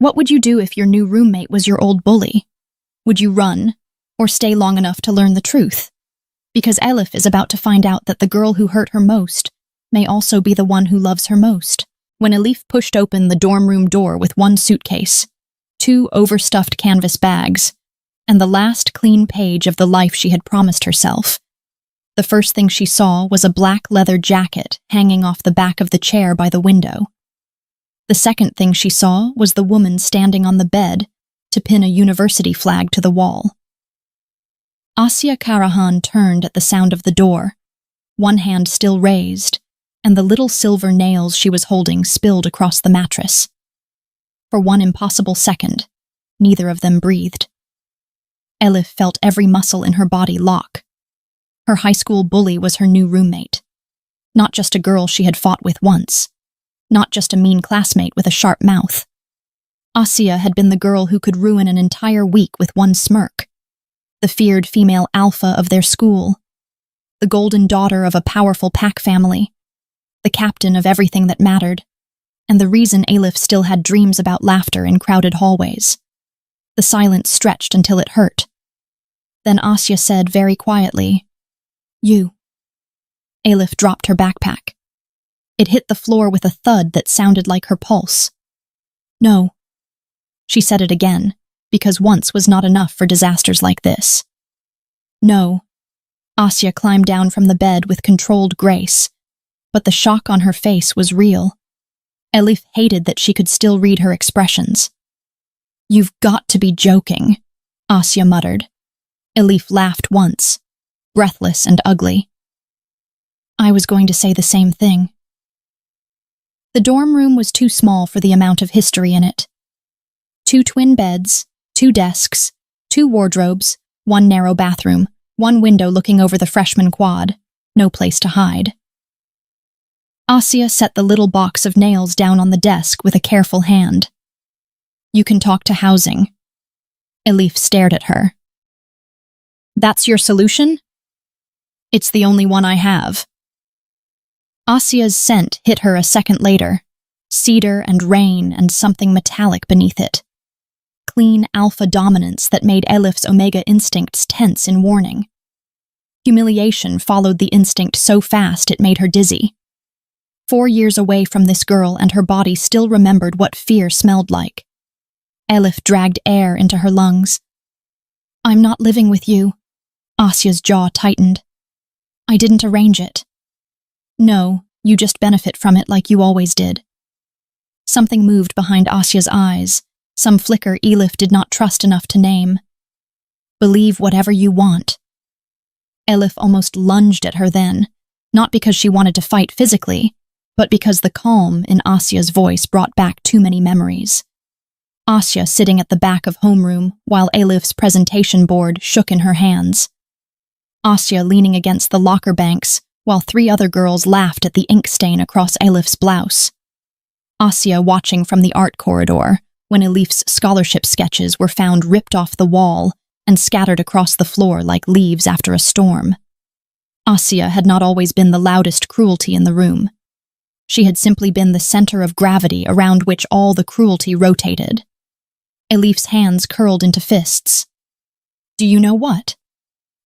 What would you do if your new roommate was your old bully? Would you run, or stay long enough to learn the truth? Because Elif is about to find out that the girl who hurt her most may also be the one who loves her most. When Elif pushed open the dorm room door with one suitcase, 2 overstuffed canvas bags, and the last clean page of the life she had promised herself, the first thing she saw was a black leather jacket hanging off the back of the chair by the window. The second thing she saw was the woman standing on the bed to pin a university flag to the wall. Asya Karahan turned at the sound of the door, one hand still raised, and the little silver nails she was holding spilled across the mattress. For one impossible second, neither of them breathed. Elif felt every muscle in her body lock. Her high school bully was her new roommate. Not just a girl she had fought with once. Not just a mean classmate with a sharp mouth. Asya had been the girl who could ruin an entire week with one smirk. The feared female alpha of their school. The golden daughter of a powerful pack family. The captain of everything that mattered. And the reason Elif still had dreams about laughter in crowded hallways. The silence stretched until it hurt. Then Asya said very quietly, "You." Elif dropped her backpack. It hit the floor with a thud that sounded like her pulse. "No." She said it again, because once was not enough for disasters like this. "No." Asya climbed down from the bed with controlled grace, but the shock on her face was real. Elif hated that she could still read her expressions. "You've got to be joking," Asya muttered. Elif laughed once, breathless and ugly. "I was going to say the same thing." The dorm room was too small for the amount of history in it. 2 twin beds, 2 desks, 2 wardrobes, 1 narrow bathroom, 1 window looking over the freshman quad, no place to hide. Asya set the little box of nails down on the desk with a careful hand. "You can talk to housing." Elif stared at her. "That's your solution?" "It's the only one I have." Asya's scent hit her a second later, cedar and rain and something metallic beneath it. Clean alpha dominance that made Elif's omega instincts tense in warning. Humiliation followed the instinct so fast it made her dizzy. 4 years away from this girl and her body still remembered what fear smelled like. Elif dragged air into her lungs. "I'm not living with you." Asya's jaw tightened. "I didn't arrange it." "No, you just benefit from it like you always did." Something moved behind Asya's eyes, some flicker Elif did not trust enough to name. "Believe whatever you want." Elif almost lunged at her then, not because she wanted to fight physically, but because the calm in Asya's voice brought back too many memories. Asya sitting at the back of homeroom while Elif's presentation board shook in her hands. Asya leaning against the locker banks while 3 other girls laughed at the ink stain across Elif's blouse. Asya watching from the art corridor when Elif's scholarship sketches were found ripped off the wall and scattered across the floor like leaves after a storm. Asya had not always been the loudest cruelty in the room. She had simply been the center of gravity around which all the cruelty rotated. Elif's hands curled into fists. "Do you know what?"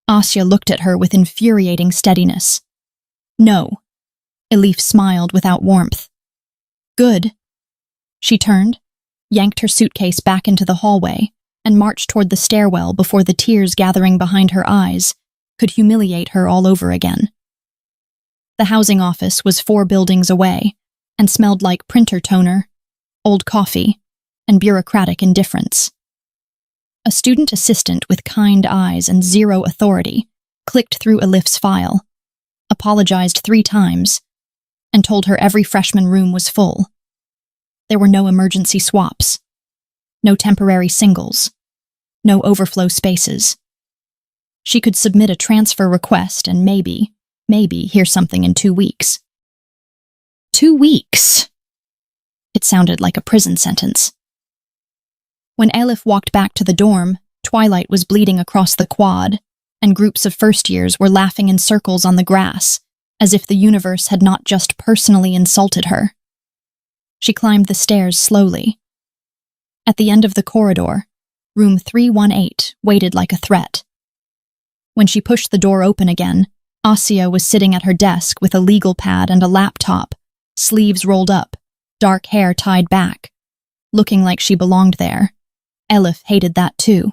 Asya looked at her with infuriating steadiness. "No." Elif smiled without warmth. "Good." She turned, yanked her suitcase back into the hallway, and marched toward the stairwell before the tears gathering behind her eyes could humiliate her all over again. The housing office was 4 buildings away and smelled like printer toner, old coffee, and bureaucratic indifference. A student assistant with kind eyes and 0 authority clicked through Elif's file, apologized 3 times, and told her every freshman room was full. There were no emergency swaps, no temporary singles, no overflow spaces. She could submit a transfer request and maybe hear something in 2 weeks. 2 weeks! It sounded like a prison sentence. When Elif walked back to the dorm, twilight was bleeding across the quad, and groups of first years were laughing in circles on the grass, as if the universe had not just personally insulted her. She climbed the stairs slowly. At the end of the corridor, room 318 waited like a threat. When she pushed the door open again, Asya was sitting at her desk with a legal pad and a laptop, sleeves rolled up, dark hair tied back, looking like she belonged there. Elif hated that too.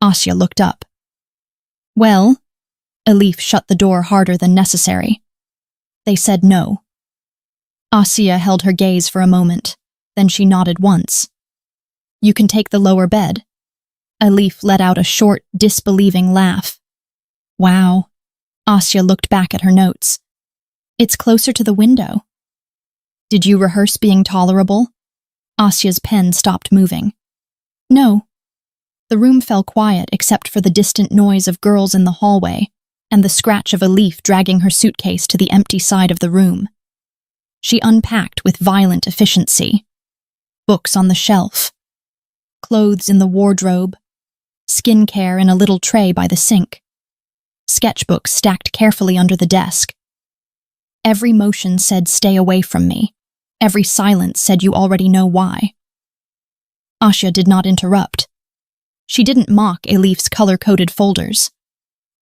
Asya looked up. Well, Elif shut the door harder than necessary. They said no. Asya held her gaze for a moment, then she nodded once. You can take the lower bed. Elif let out a short, disbelieving laugh. Wow. Asya looked back at her notes. It's closer to the window. Did you rehearse being tolerable? Asya's pen stopped moving. No. The room fell quiet except for the distant noise of girls in the hallway and the scratch of Elif dragging her suitcase to the empty side of the room. She unpacked with violent efficiency. Books on the shelf, clothes in the wardrobe, skincare in a little tray by the sink, sketchbooks stacked carefully under the desk. Every motion said, "Stay away from me." Every silence said, "You already know why." Asya did not interrupt. She didn't mock Elif's color-coded folders.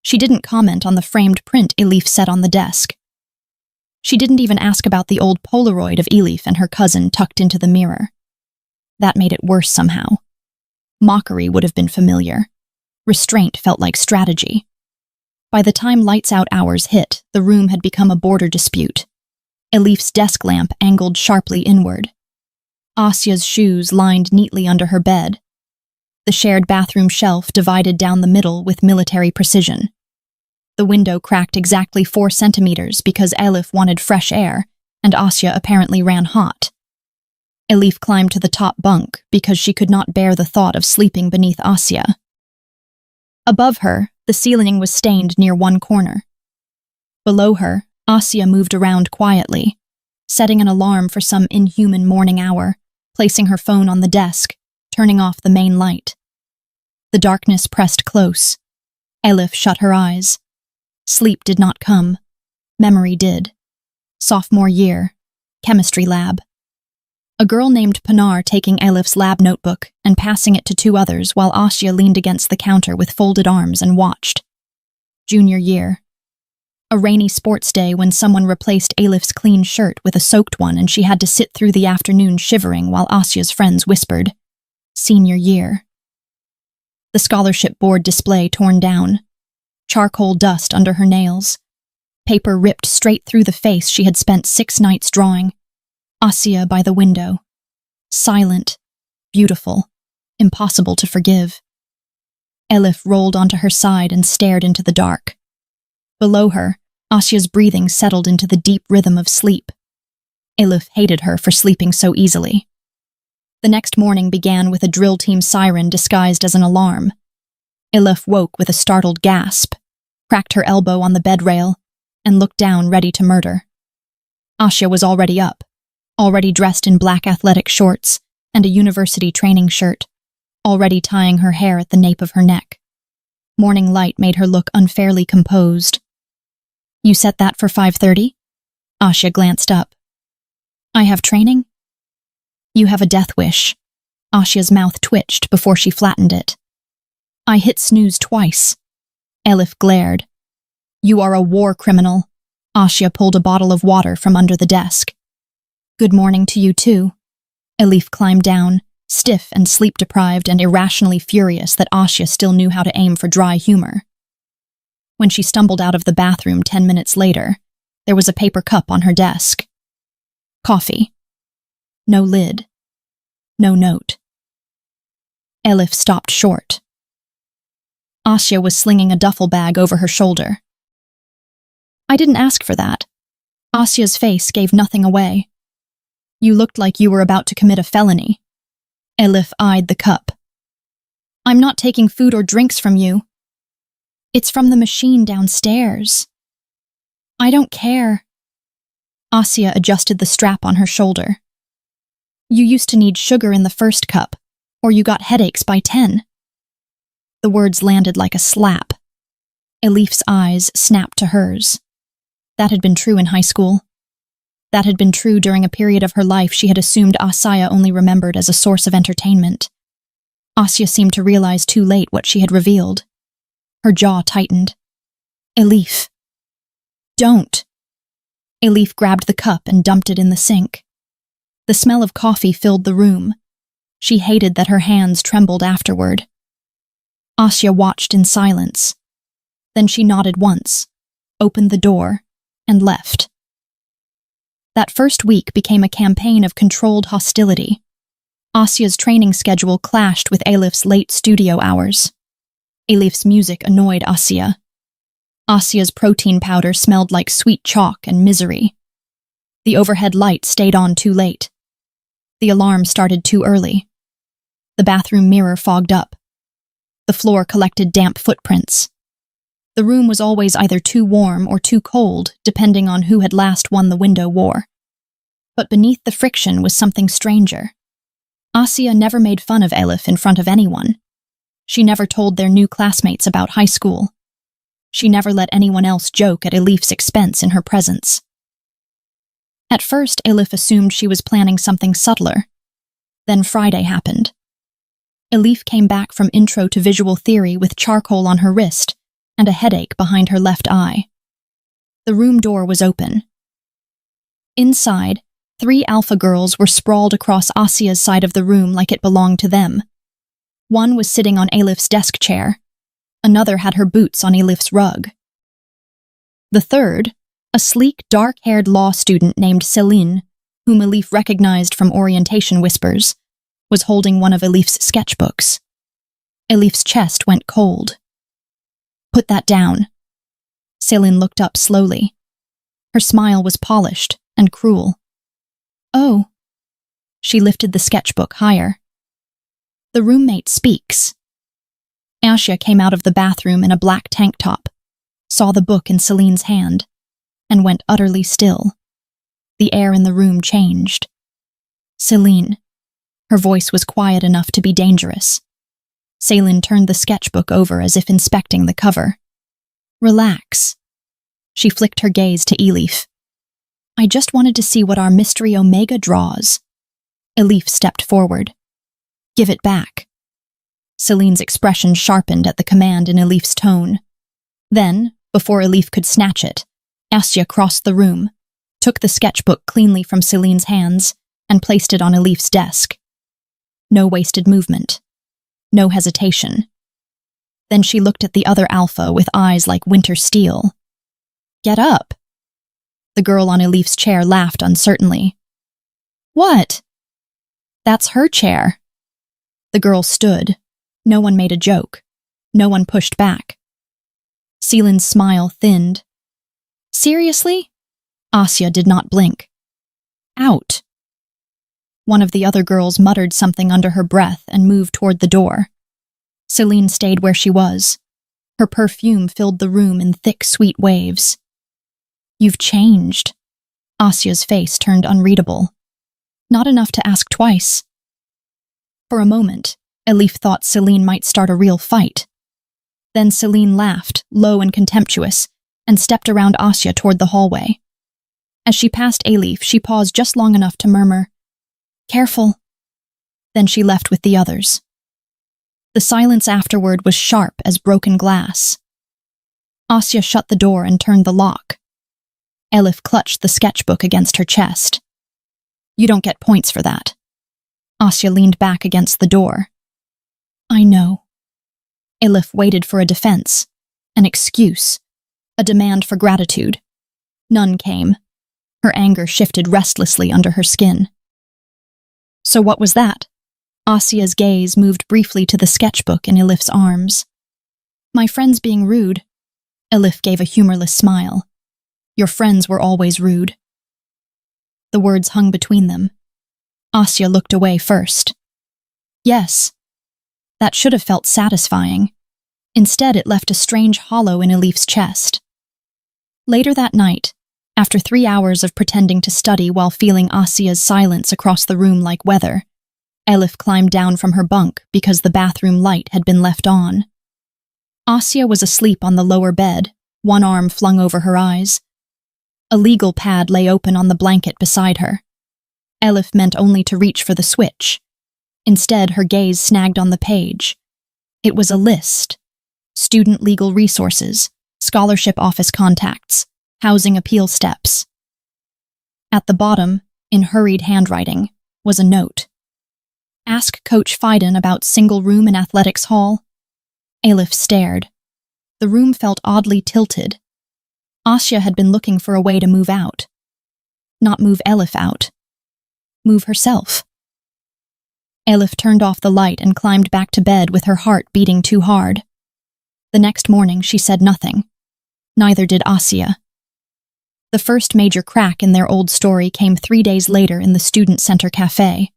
She didn't comment on the framed print Elif set on the desk. She didn't even ask about the old Polaroid of Elif and her cousin tucked into the mirror. That made it worse somehow. Mockery would have been familiar. Restraint felt like strategy. By the time lights-out hours hit, the room had become a border dispute. Elif's desk lamp angled sharply inward. Asya's shoes lined neatly under her bed. The shared bathroom shelf divided down the middle with military precision. The window cracked exactly 4 centimeters because Elif wanted fresh air, and Asya apparently ran hot. Elif climbed to the top bunk because she could not bear the thought of sleeping beneath Asya. Above her, the ceiling was stained near one corner. Below her, Asya moved around quietly, setting an alarm for some inhuman morning hour, placing her phone on the desk, turning off the main light. The darkness pressed close. Elif shut her eyes. Sleep did not come. Memory did. Sophomore year. Chemistry lab. A girl named Pinar taking Elif's lab notebook and passing it to 2 others while Asya leaned against the counter with folded arms and watched. Junior year. A rainy sports day when someone replaced Elif's clean shirt with a soaked one and she had to sit through the afternoon shivering while Asya's friends whispered. Senior year. The scholarship board display torn down. Charcoal dust under her nails. Paper ripped straight through the face she had spent 6 nights drawing. Asya by the window. Silent. Beautiful. Impossible to forgive. Elif rolled onto her side and stared into the dark. Below her, Asya's breathing settled into the deep rhythm of sleep. Elif hated her for sleeping so easily. The next morning began with a drill team siren disguised as an alarm. Elif woke with a startled gasp, cracked her elbow on the bed rail, and looked down ready to murder. Asya was already up, already dressed in black athletic shorts and a university training shirt, already tying her hair at the nape of her neck. Morning light made her look unfairly composed. You set that for 5:30? Asya glanced up. I have training? You have a death wish. Asya's mouth twitched before she flattened it. I hit snooze twice. Elif glared. You are a war criminal. Asya pulled a bottle of water from under the desk. Good morning to you too. Elif climbed down, stiff and sleep-deprived and irrationally furious that Asya still knew how to aim for dry humor. When she stumbled out of the bathroom 10 minutes later, there was a paper cup on her desk. Coffee. No lid. No note. Elif stopped short. Asya was slinging a duffel bag over her shoulder. I didn't ask for that. Asya's face gave nothing away. You looked like you were about to commit a felony. Elif eyed the cup. I'm not taking food or drinks from you. It's from the machine downstairs. I don't care. Asya adjusted the strap on her shoulder. You used to need sugar in the first cup, or you got headaches by 10. The words landed like a slap. Elif's eyes snapped to hers. That had been true in high school. That had been true during a period of her life she had assumed Asya only remembered as a source of entertainment. Asya seemed to realize too late what she had revealed. Her jaw tightened. Elif. Don't. Elif grabbed the cup and dumped it in the sink. The smell of coffee filled the room. She hated that her hands trembled afterward. Asya watched in silence. Then she nodded once, opened the door, and left. That first week became a campaign of controlled hostility. Asya's training schedule clashed with Elif's late studio hours. Elif's music annoyed Asya. Asya's protein powder smelled like sweet chalk and misery. The overhead light stayed on too late. The alarm started too early. The bathroom mirror fogged up. The floor collected damp footprints. The room was always either too warm or too cold, depending on who had last won the window war. But beneath the friction was something stranger. Asya never made fun of Elif in front of anyone. She never told their new classmates about high school. She never let anyone else joke at Elif's expense in her presence. At first, Elif assumed she was planning something subtler. Then Friday happened. Elif came back from intro to visual theory with charcoal on her wrist and a headache behind her left eye. The room door was open. Inside, 3 alpha girls were sprawled across Asya's side of the room like it belonged to them. One was sitting on Elif's desk chair. Another had her boots on Elif's rug. The third, a sleek, dark-haired law student named Celine, whom Elif recognized from orientation whispers, was holding one of Elif's sketchbooks. Elif's chest went cold. Put that down. Celine looked up slowly. Her smile was polished and cruel. Oh. She lifted the sketchbook higher. The roommate speaks. Asya came out of the bathroom in a black tank top, saw the book in Celine's hand, and went utterly still. The air in the room changed. Celine. Her voice was quiet enough to be dangerous. Celine turned the sketchbook over as if inspecting the cover. Relax. She flicked her gaze to Elif. I just wanted to see what our mystery Omega draws. Elif stepped forward. Give it back. Celine's expression sharpened at the command in Elif's tone. Then, before Elif could snatch it, Asya crossed the room, took the sketchbook cleanly from Celine's hands, and placed it on Elif's desk. No wasted movement. No hesitation. Then she looked at the other alpha with eyes like winter steel. Get up. The girl on Elif's chair laughed uncertainly. What? That's her chair. The girl stood. No one made a joke. No one pushed back. Celine's smile thinned. Seriously? Asya did not blink. Out. One of the other girls muttered something under her breath and moved toward the door. Celine stayed where she was. Her perfume filled the room in thick, sweet waves. You've changed. Asya's face turned unreadable. Not enough to ask twice. For a moment, Elif thought Celine might start a real fight. Then Celine laughed, low and contemptuous, and stepped around Asya toward the hallway. As she passed Elif, she paused just long enough to murmur, Careful. Then she left with the others. The silence afterward was sharp as broken glass. Asya shut the door and turned the lock. Elif clutched the sketchbook against her chest. You don't get points for that. Asya leaned back against the door. I know. Elif waited for a defense, an excuse, a demand for gratitude. None came. Her anger shifted restlessly under her skin. So what was that? Asya's gaze moved briefly to the sketchbook in Elif's arms. My friend's being rude. Elif gave a humorless smile. Your friends were always rude. The words hung between them. Asya looked away first. Yes. That should have felt satisfying. Instead, it left a strange hollow in Elif's chest. Later that night, after 3 hours of pretending to study while feeling Asya's silence across the room like weather, Elif climbed down from her bunk because the bathroom light had been left on. Asya was asleep on the lower bed, one arm flung over her eyes. A legal pad lay open on the blanket beside her. Elif meant only to reach for the switch. Instead, her gaze snagged on the page. It was a list. Student legal resources, scholarship office contacts, housing appeal steps. At the bottom, in hurried handwriting, was a note. Ask Coach Fiden about single room in athletics hall. Elif stared. The room felt oddly tilted. Asya had been looking for a way to move out. Not move Elif out. Move herself. Elif turned off the light and climbed back to bed with her heart beating too hard. The next morning she said nothing. Neither did Asya. The first major crack in their old story came 3 days later in the student center cafe.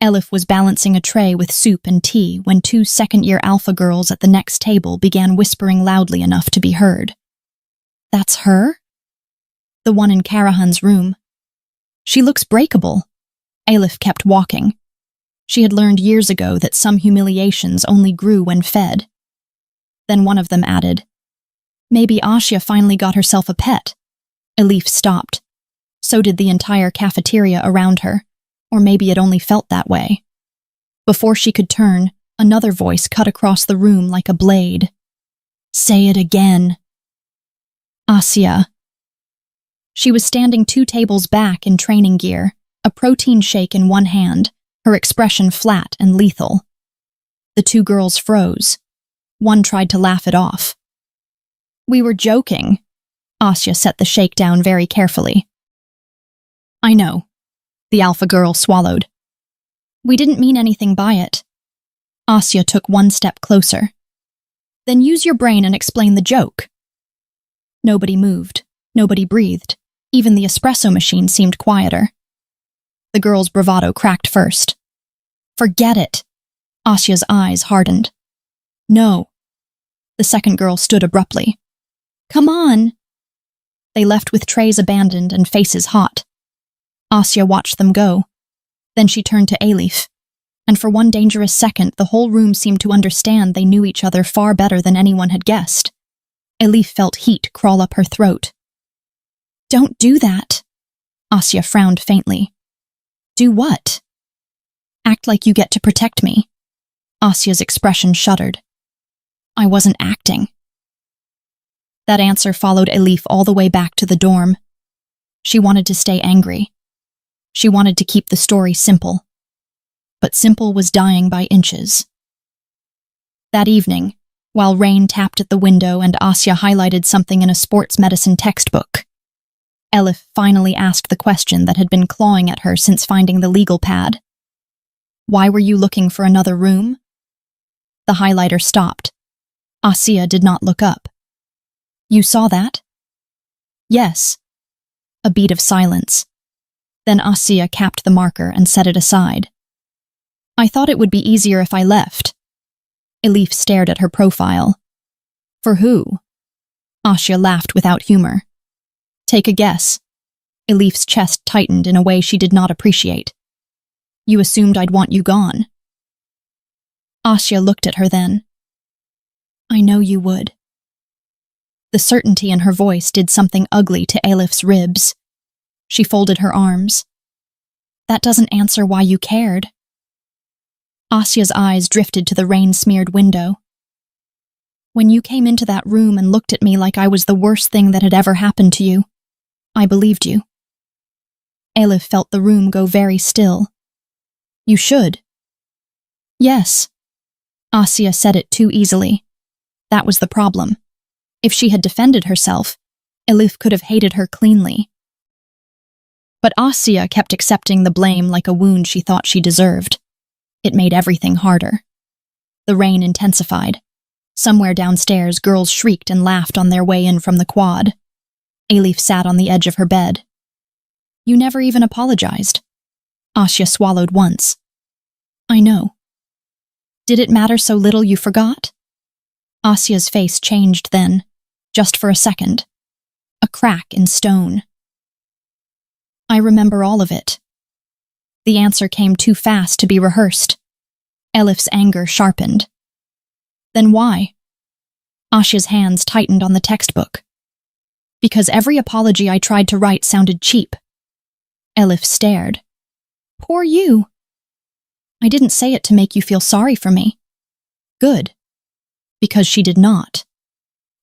Elif was balancing a tray with soup and tea when 2 second-year alpha girls at the next table began whispering loudly enough to be heard. That's her? The one in Karahan's room. She looks breakable. Elif kept walking. She had learned years ago that some humiliations only grew when fed. Then one of them added, "Maybe Asya finally got herself a pet." Elif stopped. So did the entire cafeteria around her, or maybe it only felt that way. Before she could turn, another voice cut across the room like a blade. "Say it again." Asya. She was standing 2 tables back in training gear, a protein shake in one hand, her expression flat and lethal. The 2 girls froze. One tried to laugh it off. "We were joking." Asya set the shake down very carefully. "I know." The alpha girl swallowed. "We didn't mean anything by it." Asya took 1 step closer. "Then use your brain and explain the joke." Nobody moved. Nobody breathed. Even the espresso machine seemed quieter. The girl's bravado cracked first. "Forget it." Asya's eyes hardened. "No." The second girl stood abruptly. "Come on." They left with trays abandoned and faces hot. Asya watched them go. Then she turned to Elif, and for one dangerous second the whole room seemed to understand they knew each other far better than anyone had guessed. Elif felt heat crawl up her throat. "Don't do that." Asya frowned faintly. "Do what?" "Act like you get to protect me." Asya's expression shuddered. "I wasn't acting." That answer followed Elif all the way back to the dorm. She wanted to stay angry. She wanted to keep the story simple. But simple was dying by inches. That evening, while rain tapped at the window and Asya highlighted something in a sports medicine textbook, Elif finally asked the question that had been clawing at her since finding the legal pad. "Why were you looking for another room?" The highlighter stopped. Asya did not look up. "You saw that?" "Yes." A beat of silence. Then Asya capped the marker and set it aside. "I thought it would be easier if I left." Elif stared at her profile. "For who?" Asya laughed without humor. "Take a guess." Elif's chest tightened in a way she did not appreciate. "You assumed I'd want you gone." Asya looked at her then. "I know you would." The certainty in her voice did something ugly to Elif's ribs. She folded her arms. "That doesn't answer why you cared." Asya's eyes drifted to the rain-smeared window. "When you came into that room and looked at me like I was the worst thing that had ever happened to you, I believed you." Elif felt the room go very still. "You should." "Yes." Asya said it too easily. That was the problem. If she had defended herself, Elif could have hated her cleanly. But Asya kept accepting the blame like a wound she thought she deserved. It made everything harder. The rain intensified. Somewhere downstairs, girls shrieked and laughed on their way in from the quad. Elif sat on the edge of her bed. "You never even apologized." Asya swallowed once. "I know." "Did it matter so little you forgot?" Asya's face changed then, just for a second. A crack in stone. "I remember all of it." The answer came too fast to be rehearsed. Elif's anger sharpened. "Then why?" Asya's hands tightened on the textbook. Because every apology I tried to write sounded cheap. Elif stared. Poor you. I didn't say it to make you feel sorry for me. Good. Because she did not.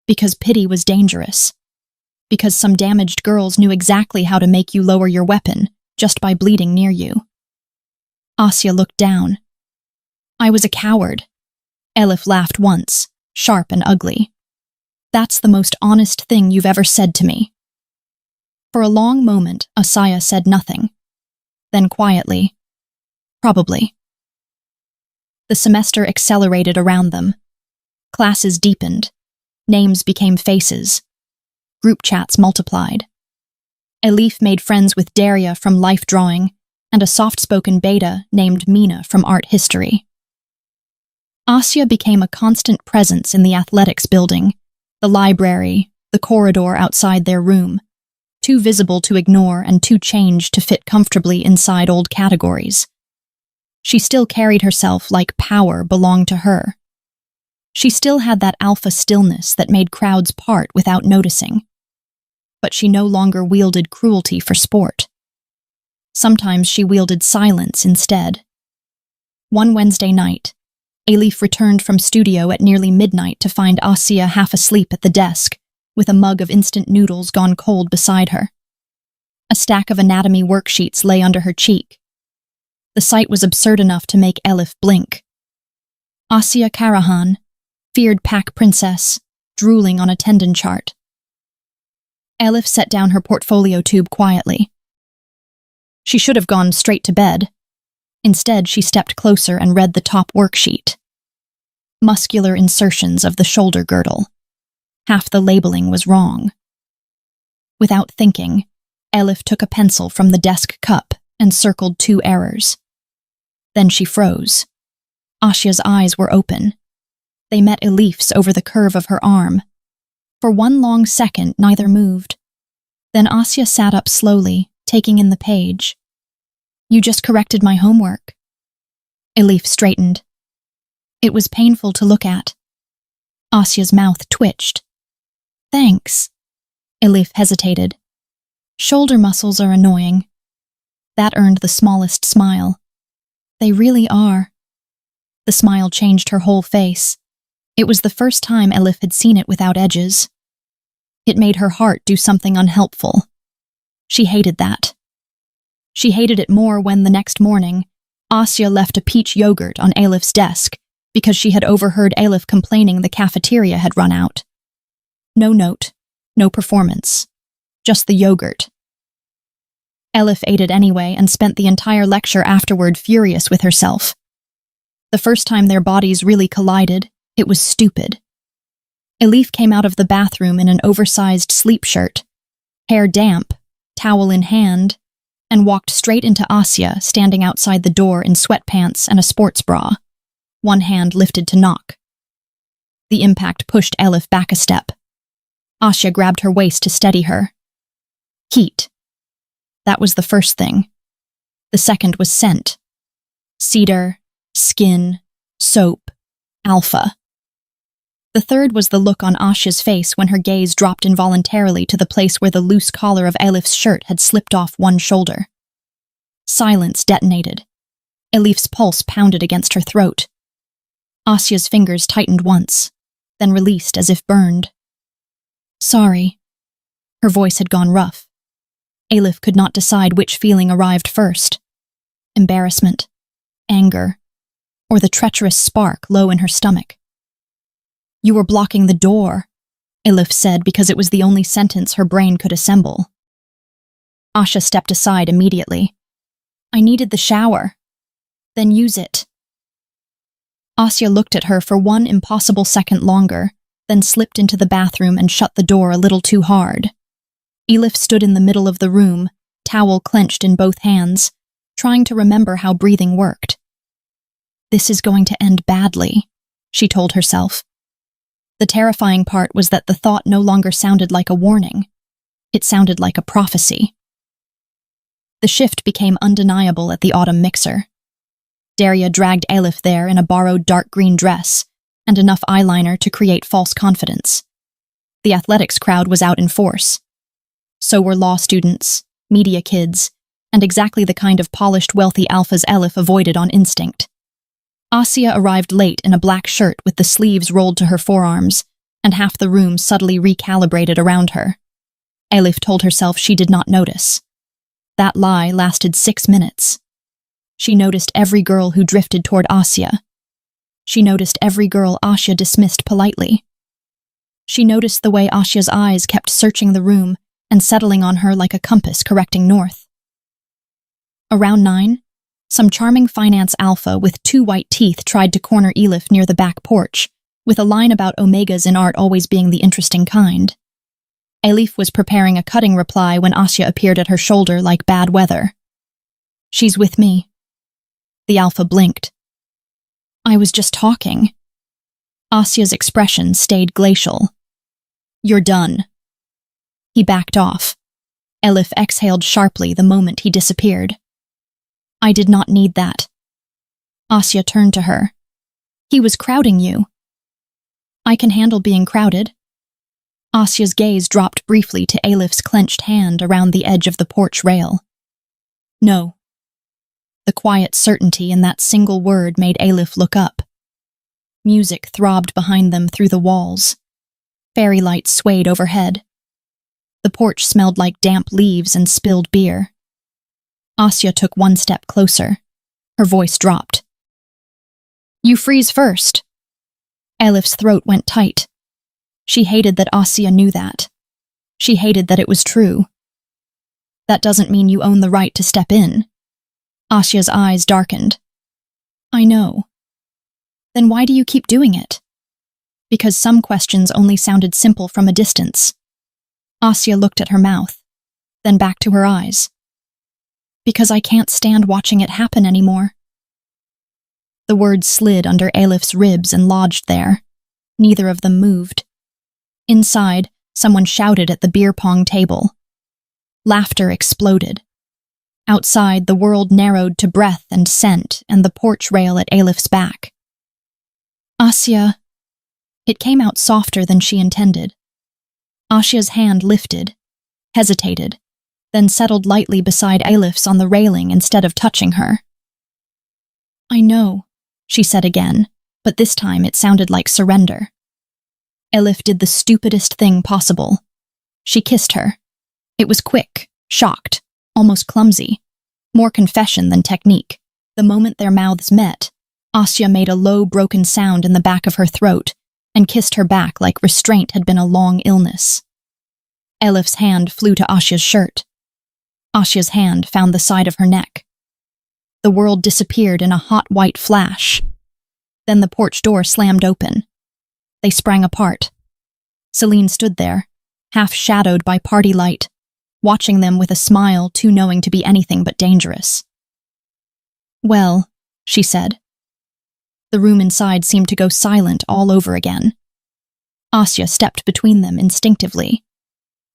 Because pity was dangerous. Because some damaged girls knew exactly how to make you lower your weapon just by bleeding near you. Asya looked down. I was a coward. Elif laughed once, sharp and ugly. That's the most honest thing you've ever said to me. For a long moment, Asya said nothing. Then quietly, probably. The semester accelerated around them. Classes deepened. Names became faces. Group chats multiplied. Elif made friends with Daria from life drawing and a soft-spoken beta named Mina from art history. Asya became a constant presence in the athletics building, the library, the corridor outside their room, too visible to ignore and too changed to fit comfortably inside old categories. She still carried herself like power belonged to her. She still had that alpha stillness that made crowds part without noticing. But she no longer wielded cruelty for sport. Sometimes she wielded silence instead. One Wednesday night, Elif returned from studio at nearly midnight to find Asya half asleep at the desk, with a mug of instant noodles gone cold beside her. A stack of anatomy worksheets lay under her cheek. The sight was absurd enough to make Elif blink. Asya Karahan, feared pack princess, drooling on a tendon chart. Elif set down her portfolio tube quietly. She should have gone straight to bed. Instead, she stepped closer and read the top worksheet. Muscular insertions of the shoulder girdle. Half the labeling was wrong. Without thinking, Elif took a pencil from the desk cup and circled 2 errors. Then she froze. Asya's eyes were open. They met Elif's over the curve of her arm. For one long second, neither moved. Then Asya sat up slowly, taking in the page. You just corrected my homework. Elif straightened. It was painful to look at. Asya's mouth twitched. Thanks. Elif hesitated. Shoulder muscles are annoying. That earned the smallest smile. They really are. The smile changed her whole face. It was the first time Elif had seen it without edges. It made her heart do something unhelpful. She hated that. She hated it more when, the next morning, Asya left a peach yogurt on Elif's desk because she had overheard Elif complaining the cafeteria had run out. No note, no performance, just the yogurt. Elif ate it anyway and spent the entire lecture afterward furious with herself. The first time their bodies really collided, it was stupid. Elif came out of the bathroom in an oversized sleep shirt, hair damp, towel in hand, and walked straight into Asya standing outside the door in sweatpants and a sports bra, one hand lifted to knock. The impact pushed Elif back a step. Asya grabbed her waist to steady her. Heat. That was the first thing. The second was scent. Cedar, skin, soap, alpha. The third was the look on Asya's face when her gaze dropped involuntarily to the place where the loose collar of Elif's shirt had slipped off one shoulder. Silence detonated. Elif's pulse pounded against her throat. Asya's fingers tightened once, then released as if burned. Sorry. Her voice had gone rough. Elif could not decide which feeling arrived first. Embarrassment, anger, or the treacherous spark low in her stomach. You were blocking the door, Elif said because it was the only sentence her brain could assemble. Asya stepped aside immediately. I needed the shower. Then use it. Asya looked at her for one impossible second longer, then slipped into the bathroom and shut the door a little too hard. Elif stood in the middle of the room, towel clenched in both hands, trying to remember how breathing worked. This is going to end badly, she told herself. The terrifying part was that the thought no longer sounded like a warning. It sounded like a prophecy. The shift became undeniable at the autumn mixer. Daria dragged Elif there in a borrowed dark green dress and enough eyeliner to create false confidence. The athletics crowd was out in force, So were law students, media kids, and exactly the kind of polished wealthy alphas Elif avoided on instinct. Asya arrived late in a black shirt with the sleeves rolled to her forearms, and half the room subtly recalibrated around her. Elif told herself she did not notice. That lie lasted 6 minutes. She noticed every girl who drifted toward Asya. She noticed every girl Asya dismissed politely. She noticed the way Asya's eyes kept searching the room and settling on her like a compass correcting north. Around 9, some charming finance alpha with 2 white teeth tried to corner Elif near the back porch, with a line about omegas in art always being the interesting kind. Elif was preparing a cutting reply when Asya appeared at her shoulder like bad weather. "She's with me." The alpha blinked. "I was just talking." Asya's expression stayed glacial. "You're done." He backed off. Elif exhaled sharply the moment he disappeared. "I did not need that." Asya turned to her. "He was crowding you." "I can handle being crowded." Asya's gaze dropped briefly to Elif's clenched hand around the edge of the porch rail. "No." The quiet certainty in that single word made Elif look up. Music throbbed behind them through the walls. Fairy lights swayed overhead. The porch smelled like damp leaves and spilled beer. Asya took 1 step closer. Her voice dropped. "You freeze first." Elif's throat went tight. She hated that Asya knew that. She hated that it was true. "That doesn't mean you own the right to step in." Asya's eyes darkened. "I know." "Then why do you keep doing it?" "Because some questions only sounded simple from a distance." Asya looked at her mouth, then back to her eyes. "Because I can't stand watching it happen anymore." The words slid under Elif's ribs and lodged there. Neither of them moved. Inside, someone shouted at the beer pong table. Laughter exploded. Outside, the world narrowed to breath and scent and the porch rail at Elif's back. "Asya." It came out softer than she intended. Asya's hand lifted, hesitated, then settled lightly beside Elif's on the railing instead of touching her. "I know," she said again, but this time it sounded like surrender. Elif did the stupidest thing possible. She kissed her. It was quick, shocked, almost clumsy. More confession than technique. The moment their mouths met, Asya made a low, broken sound in the back of her throat and kissed her back like restraint had been a long illness. Elif's hand flew to Asya's shirt. Asya's hand found the side of her neck. The world disappeared in a hot white flash. Then the porch door slammed open. They sprang apart. Celine stood there, half shadowed by party light, watching them with a smile too knowing to be anything but dangerous. "Well," she said. The room inside seemed to go silent all over again. Asya stepped between them instinctively.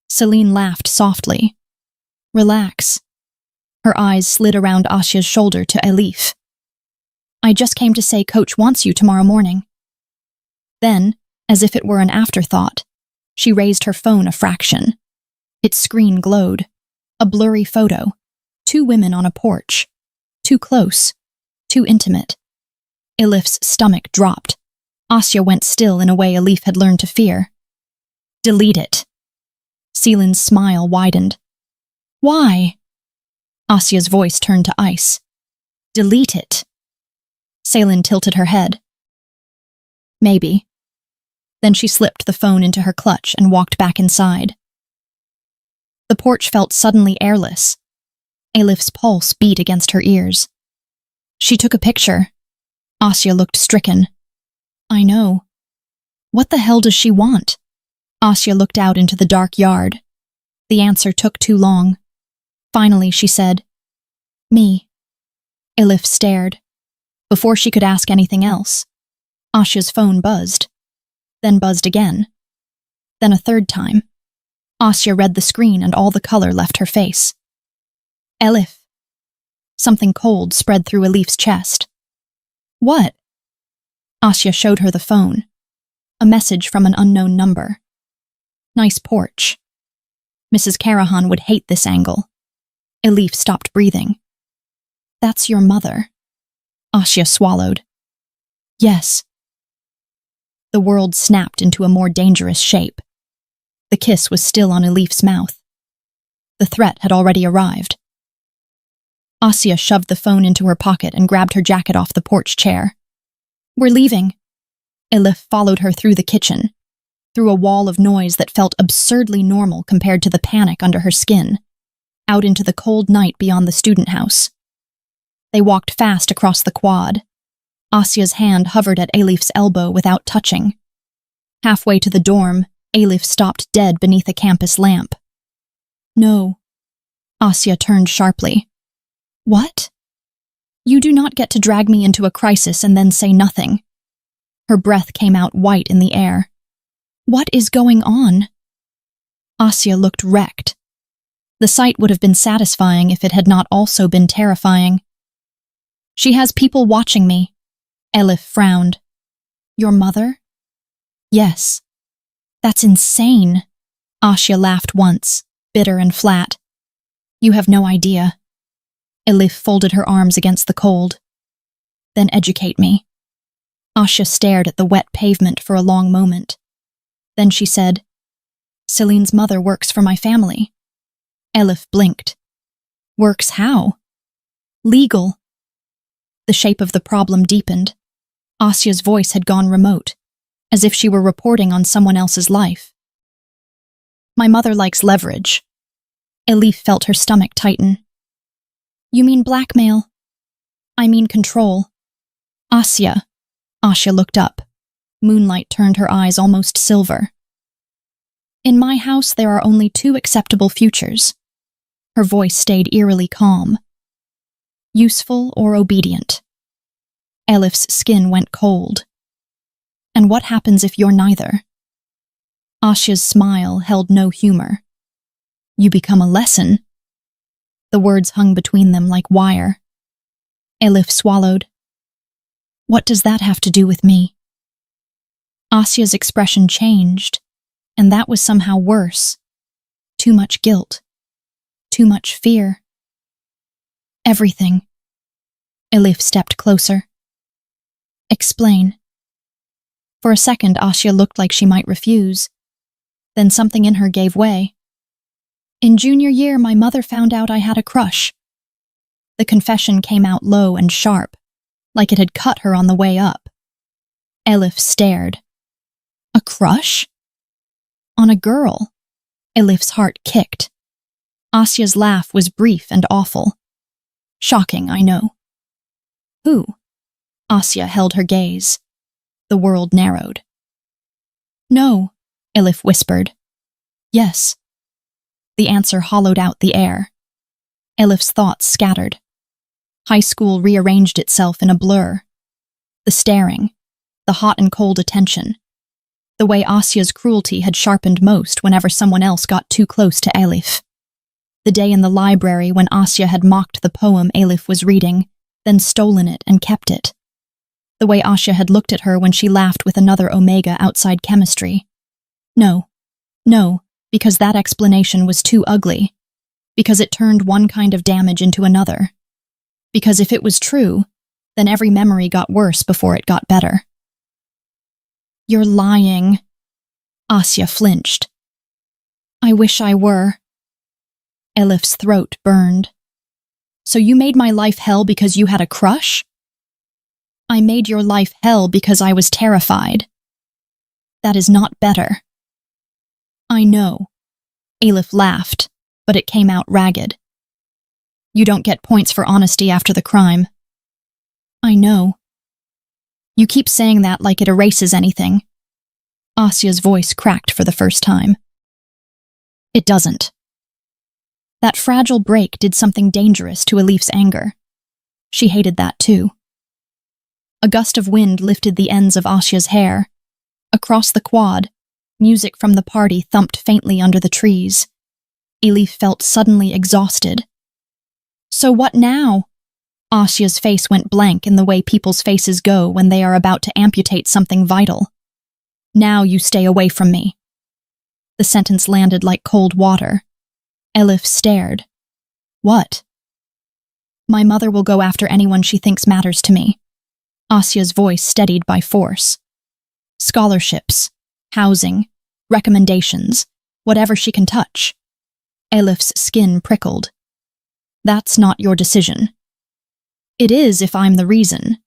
Celine laughed softly. "Relax." Her eyes slid around Asya's shoulder to Elif. "I just came to say Coach wants you tomorrow morning." Then, as if it were an afterthought, she raised her phone a fraction. Its screen glowed. A blurry photo. 2 women on a porch. Too close. Too intimate. Elif's stomach dropped. Asya went still in a way Elif had learned to fear. "Delete it." Celine's smile widened. "Why?" Asya's voice turned to ice. "Delete it." Celine tilted her head. "Maybe." Then she slipped the phone into her clutch and walked back inside. The porch felt suddenly airless. Elif's pulse beat against her ears. "She took a picture." Asya looked stricken. "I know." "What the hell does she want?" Asya looked out into the dark yard. The answer took too long. Finally, she said, "Me." Elif stared. Before she could ask anything else, Asya's phone buzzed. Then buzzed again. Then a third time. Asya read the screen and all the color left her face. "Elif." Something cold spread through Elif's chest. "What?" Asya showed her the phone. A message from an unknown number. "Nice porch." Mrs. Carahan would hate this angle. Elif stopped breathing. That's your mother. Asya swallowed. Yes. The world snapped into a more dangerous shape. The kiss was still on Elif's mouth. The threat had already arrived. Asya shoved the phone into her pocket and grabbed her jacket off the porch chair. We're leaving. Elif followed her through the kitchen, through a wall of noise that felt absurdly normal compared to the panic under her skin, out into the cold night beyond the student house. They walked fast across the quad. Asya's hand hovered at Elif's elbow without touching. Halfway to the dorm, Elif stopped dead beneath a campus lamp. No. Asya turned sharply. What? You do not get to drag me into a crisis and then say nothing. Her breath came out white in the air. What is going on? Asya looked wrecked. The sight would have been satisfying if it had not also been terrifying. She has people watching me. Elif frowned. Your mother? Yes. That's insane. Asya laughed once, bitter and flat. You have no idea. Elif folded her arms against the cold. Then educate me. Asya stared at the wet pavement for a long moment. Then she said, Celine's mother works for my family. Elif blinked. Works how? Legal. The shape of the problem deepened. Asya's voice had gone remote, as if she were reporting on someone else's life. My mother likes leverage. Elif felt her stomach tighten. You mean blackmail? I mean control. Asya. Asya looked up. Moonlight turned her eyes almost silver. In my house, there are only two acceptable futures. Her voice stayed eerily calm. Useful or obedient. Elif's skin went cold. And what happens if you're neither? Asya's smile held no humor. You become a lesson. The words hung between them like wire. Elif swallowed. What does that have to do with me? Asya's expression changed, and that was somehow worse. Too much guilt. Too much fear. Everything. Elif stepped closer. Explain. For a second, Asya looked like she might refuse. Then something in her gave way. In junior year, my mother found out I had a crush. The confession came out low and sharp, like it had cut her on the way up. Elif stared. A crush? On a girl. Elif's heart kicked. Asya's laugh was brief and awful. Shocking, I know. Who? Asya held her gaze. The world narrowed. No, Elif whispered. Yes. The answer hollowed out the air. Elif's thoughts scattered. High school rearranged itself in a blur. The staring, the hot and cold attention, the way Asya's cruelty had sharpened most whenever someone else got too close to Elif. The day in the library when Asya had mocked the poem Elif was reading, then stolen it and kept it. The way Asya had looked at her when she laughed with another Omega outside chemistry. No, because that explanation was too ugly. Because it turned one kind of damage into another. Because if it was true, then every memory got worse before it got better. You're lying. Asya flinched. I wish I were. Elif's throat burned. So you made my life hell because you had a crush? I made your life hell because I was terrified. That is not better. I know. Elif laughed, but it came out ragged. You don't get points for honesty after the crime. I know. You keep saying that like it erases anything. Asya's voice cracked for the first time. It doesn't. That fragile break did something dangerous to Elif's anger. She hated that too. A gust of wind lifted the ends of Asya's hair. Across the quad, music from the party thumped faintly under the trees. Elif felt suddenly exhausted. So what now? Asya's face went blank in the way people's faces go when they are about to amputate something vital. Now you stay away from me. The sentence landed like cold water, Elif stared. What? My mother will go after anyone she thinks matters to me. Asia's voice steadied by force. Scholarships, housing, recommendations, whatever she can touch. Elif's skin prickled. That's not your decision. It is if I'm the reason.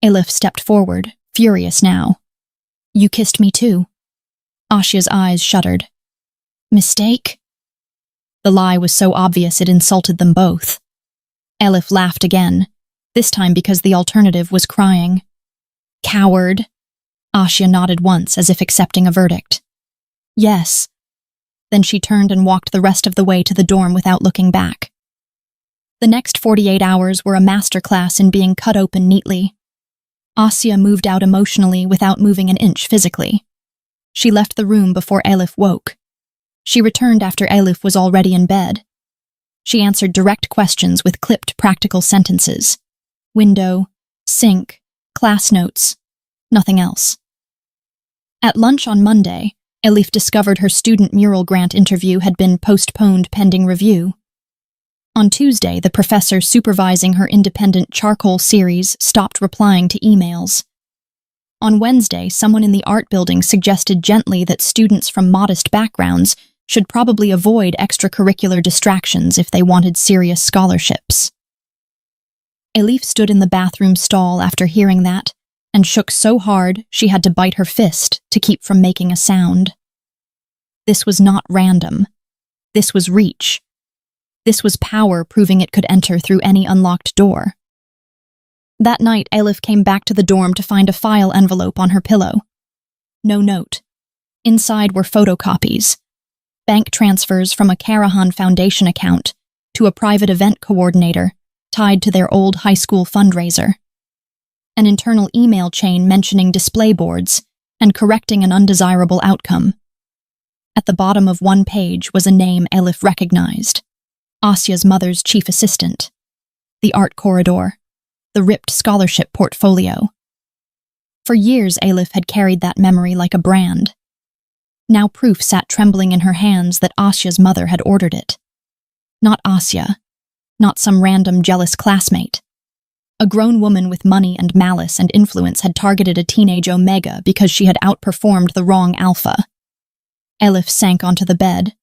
Elif stepped forward, furious now. You kissed me too. Asia's eyes shuddered. Mistake? The lie was so obvious it insulted them both. Elif laughed again, this time because the alternative was crying. Coward. Asia nodded once as if accepting a verdict. Yes. Then she turned and walked the rest of the way to the dorm without looking back. The next 48 hours were a masterclass in being cut open neatly. Asia moved out emotionally without moving an inch physically. She left the room before Elif woke. She returned after Elif was already in bed. She answered direct questions with clipped practical sentences. Window, sink, class notes, nothing else. At lunch on Monday, Elif discovered her student mural grant interview had been postponed pending review. On Tuesday, the professor supervising her independent charcoal series stopped replying to emails. On Wednesday, someone in the art building suggested gently that students from modest backgrounds should probably avoid extracurricular distractions if they wanted serious scholarships. Elif stood in the bathroom stall after hearing that and shook so hard she had to bite her fist to keep from making a sound. This was not random. This was reach. This was power proving it could enter through any unlocked door. That night, Elif came back to the dorm to find a file envelope on her pillow. No note. Inside were photocopies. Bank transfers from a Karahan Foundation account to a private event coordinator tied to their old high school fundraiser. An internal email chain mentioning display boards and correcting an undesirable outcome. At the bottom of one page was a name Elif recognized. Asia's mother's chief assistant. The art corridor. The ripped scholarship portfolio. For years, Elif had carried that memory like a brand. Now proof sat trembling in her hands that Asia's mother had ordered it. Not Asia. Not some random jealous classmate. A grown woman with money and malice and influence had targeted a teenage Omega because she had outperformed the wrong Alpha. Elif sank onto the bed.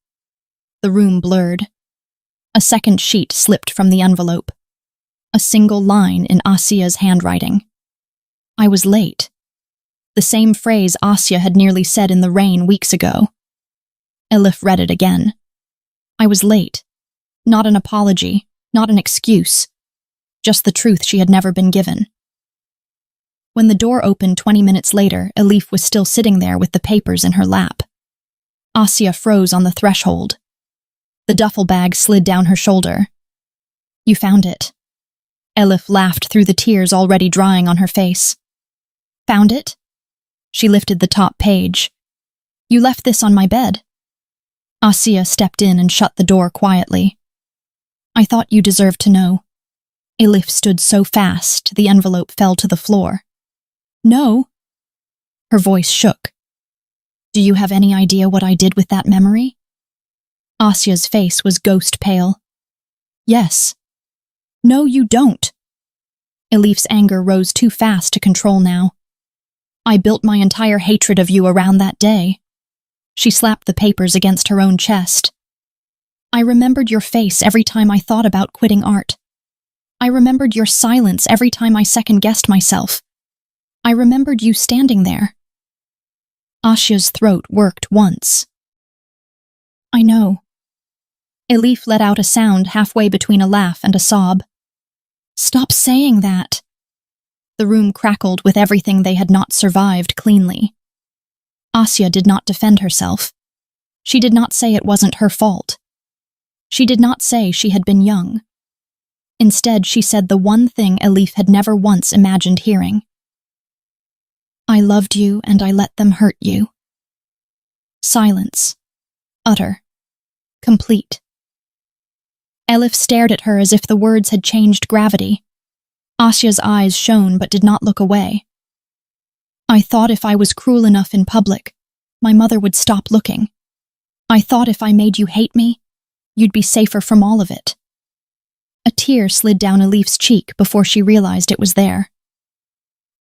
The room blurred. A second sheet slipped from the envelope. A single line in Asia's handwriting. I was late. The same phrase Asia had nearly said in the rain weeks ago. Elif read it again. I was late. Not an apology, not an excuse. Just the truth she had never been given. When the door opened 20 minutes later, Elif was still sitting there with the papers in her lap. Asia froze on the threshold. The duffel bag slid down her shoulder. You found it. Elif laughed through the tears already drying on her face. Found it? She lifted the top page. You left this on my bed. Asia stepped in and shut the door quietly. I thought you deserved to know. Elif stood so fast, the envelope fell to the floor. No. Her voice shook. Do you have any idea what I did with that memory? Asia's face was ghost pale. Yes. No, you don't. Elif's anger rose too fast to control now. I built my entire hatred of you around that day. She slapped the papers against her own chest. I remembered your face every time I thought about quitting art. I remembered your silence every time I second-guessed myself. I remembered you standing there. Asia's throat worked once. I know. Elif let out a sound halfway between a laugh and a sob. Stop saying that. The room crackled with everything they had not survived cleanly. Asia did not defend herself. She did not say it wasn't her fault. She did not say she had been young. Instead, she said the one thing Elif had never once imagined hearing. I loved you and I let them hurt you. Silence. Utter. Complete. Elif stared at her as if the words had changed gravity. Asia's eyes shone but did not look away. I thought if I was cruel enough in public, my mother would stop looking. I thought if I made you hate me, you'd be safer from all of it. A tear slid down Elif's cheek before she realized it was there.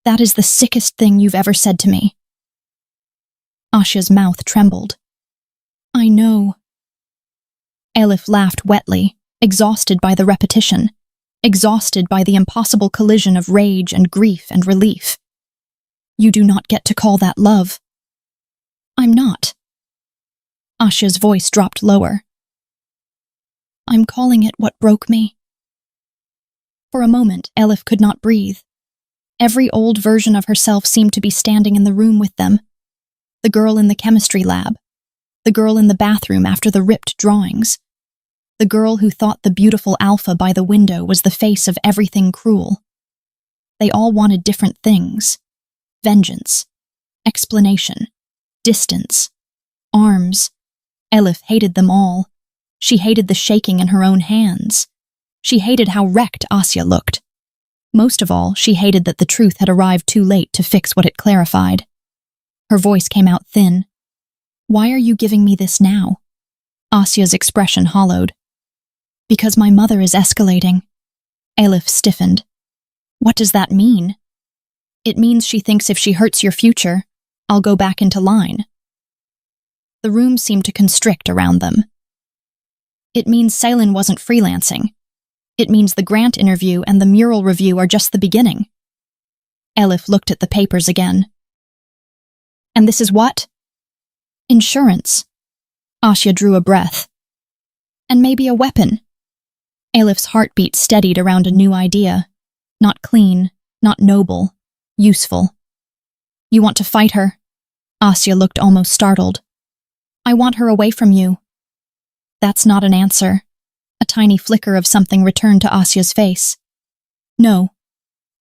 That is the sickest thing you've ever said to me. Asya's mouth trembled. I know. Elif laughed wetly, exhausted by the repetition, exhausted by the impossible collision of rage and grief and relief. You do not get to call that love. I'm not. Asya's voice dropped lower. I'm calling it what broke me. For a moment, Elif could not breathe. Every old version of herself seemed to be standing in the room with them. The girl in the chemistry lab, the girl in the bathroom after the ripped drawings, the girl who thought the beautiful Alpha by the window was the face of everything cruel. They all wanted different things. Vengeance, explanation, distance, arms. Elif hated them all. She hated the shaking in her own hands. She hated how wrecked Asya looked. Most of all, she hated that the truth had arrived too late to fix what it clarified. Her voice came out thin. Why are you giving me this now? Asya's expression hollowed. Because my mother is escalating. Elif stiffened. What does that mean? It means she thinks if she hurts your future, I'll go back into line. The room seemed to constrict around them. It means Selin wasn't freelancing. It means the grant interview and the mural review are just the beginning. Elif looked at the papers again. And this is what? Insurance. Asya drew a breath. And maybe a weapon. Elif's heartbeat steadied around a new idea. Not clean, not noble, useful. You want to fight her? Asya looked almost startled. I want her away from you. That's not an answer. A tiny flicker of something returned to Asya's face. No.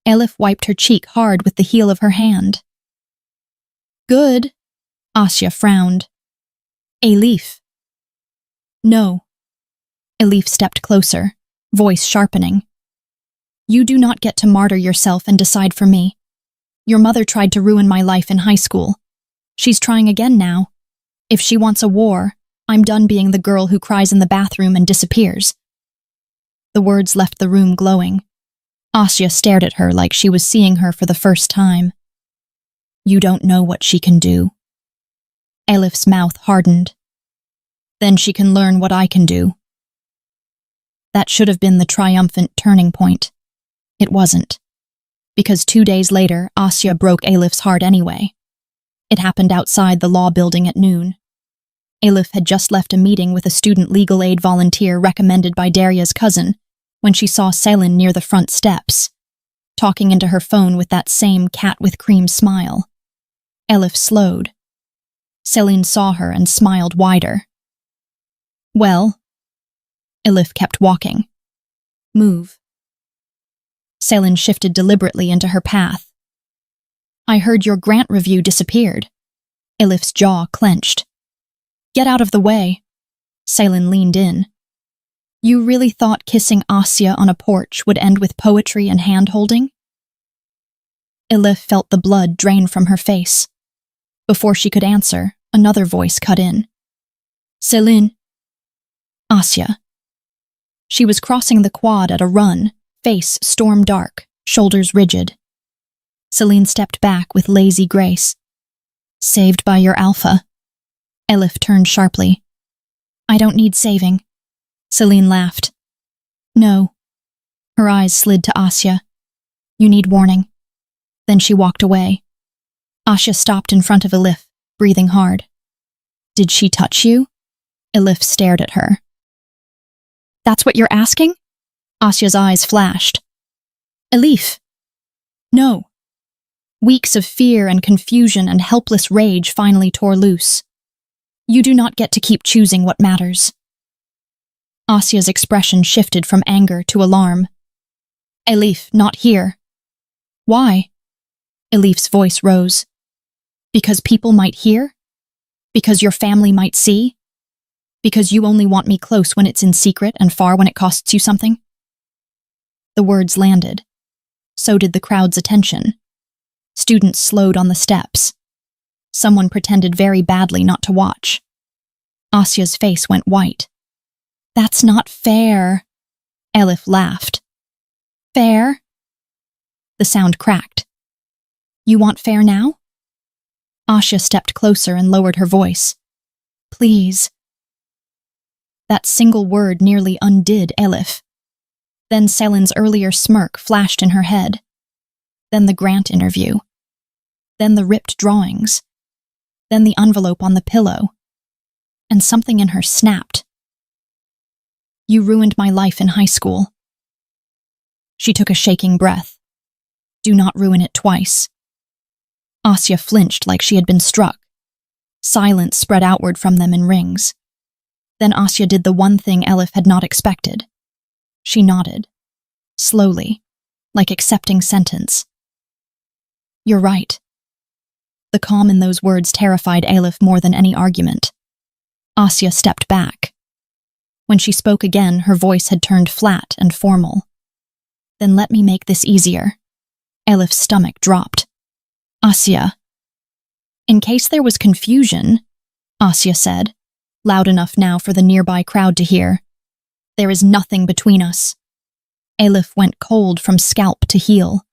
Elif wiped her cheek hard with the heel of her hand. Good. Asya frowned. Elif. No. Elif stepped closer, voice sharpening. You do not get to martyr yourself and decide for me. Your mother tried to ruin my life in high school. She's trying again now. If she wants a war, I'm done being the girl who cries in the bathroom and disappears. The words left the room glowing. Asya stared at her like she was seeing her for the first time. You don't know what she can do. Elif's mouth hardened. Then she can learn what I can do. That should have been the triumphant turning point. It wasn't. Because 2 days later, Asya broke Elif's heart anyway. It happened outside the law building at noon. Elif had just left a meeting with a student legal aid volunteer recommended by Daria's cousin when she saw Selin near the front steps, talking into her phone with that same cat-with-cream smile. Elif slowed. Selin saw her and smiled wider. Well? Elif kept walking. Move. Selin shifted deliberately into her path. I heard your grant review disappeared. Elif's jaw clenched. Get out of the way. Selin leaned in. You really thought kissing Asya on a porch would end with poetry and hand-holding? Elif felt the blood drain from her face. Before she could answer, another voice cut in. Selin. Asya. She was crossing the quad at a run, face storm-dark, shoulders rigid. Selin stepped back with lazy grace. Saved by your Alpha. Elif turned sharply. I don't need saving. Selin laughed. No. Her eyes slid to Asya. You need warning. Then she walked away. Asya stopped in front of Elif, breathing hard. Did she touch you? Elif stared at her. That's what you're asking? Asya's eyes flashed. Elif. No. Weeks of fear and confusion and helpless rage finally tore loose. You do not get to keep choosing what matters. Asya's expression shifted from anger to alarm. Elif, not here. Why? Elif's voice rose. Because people might hear? Because your family might see? Because you only want me close when it's in secret and far when it costs you something? The words landed. So did the crowd's attention. Students slowed on the steps. Someone pretended very badly not to watch. Asya's face went white. That's not fair. Elif laughed. Fair? The sound cracked. You want fair now? Asya stepped closer and lowered her voice. Please. That single word nearly undid Elif. Then Selin's earlier smirk flashed in her head. Then the grant interview. Then the ripped drawings. Then the envelope on the pillow. And something in her snapped. You ruined my life in high school. She took a shaking breath. Do not ruin it twice. Asya flinched like she had been struck. Silence spread outward from them in rings. Then Asya did the one thing Elif had not expected. She nodded. Slowly, like accepting sentence. You're right. The calm in those words terrified Elif more than any argument. Asya stepped back. When she spoke again, her voice had turned flat and formal. Then let me make this easier. Elif's stomach dropped. Asya. In case there was confusion, Asya said, loud enough now for the nearby crowd to hear. There is nothing between us. Elif went cold from scalp to heel.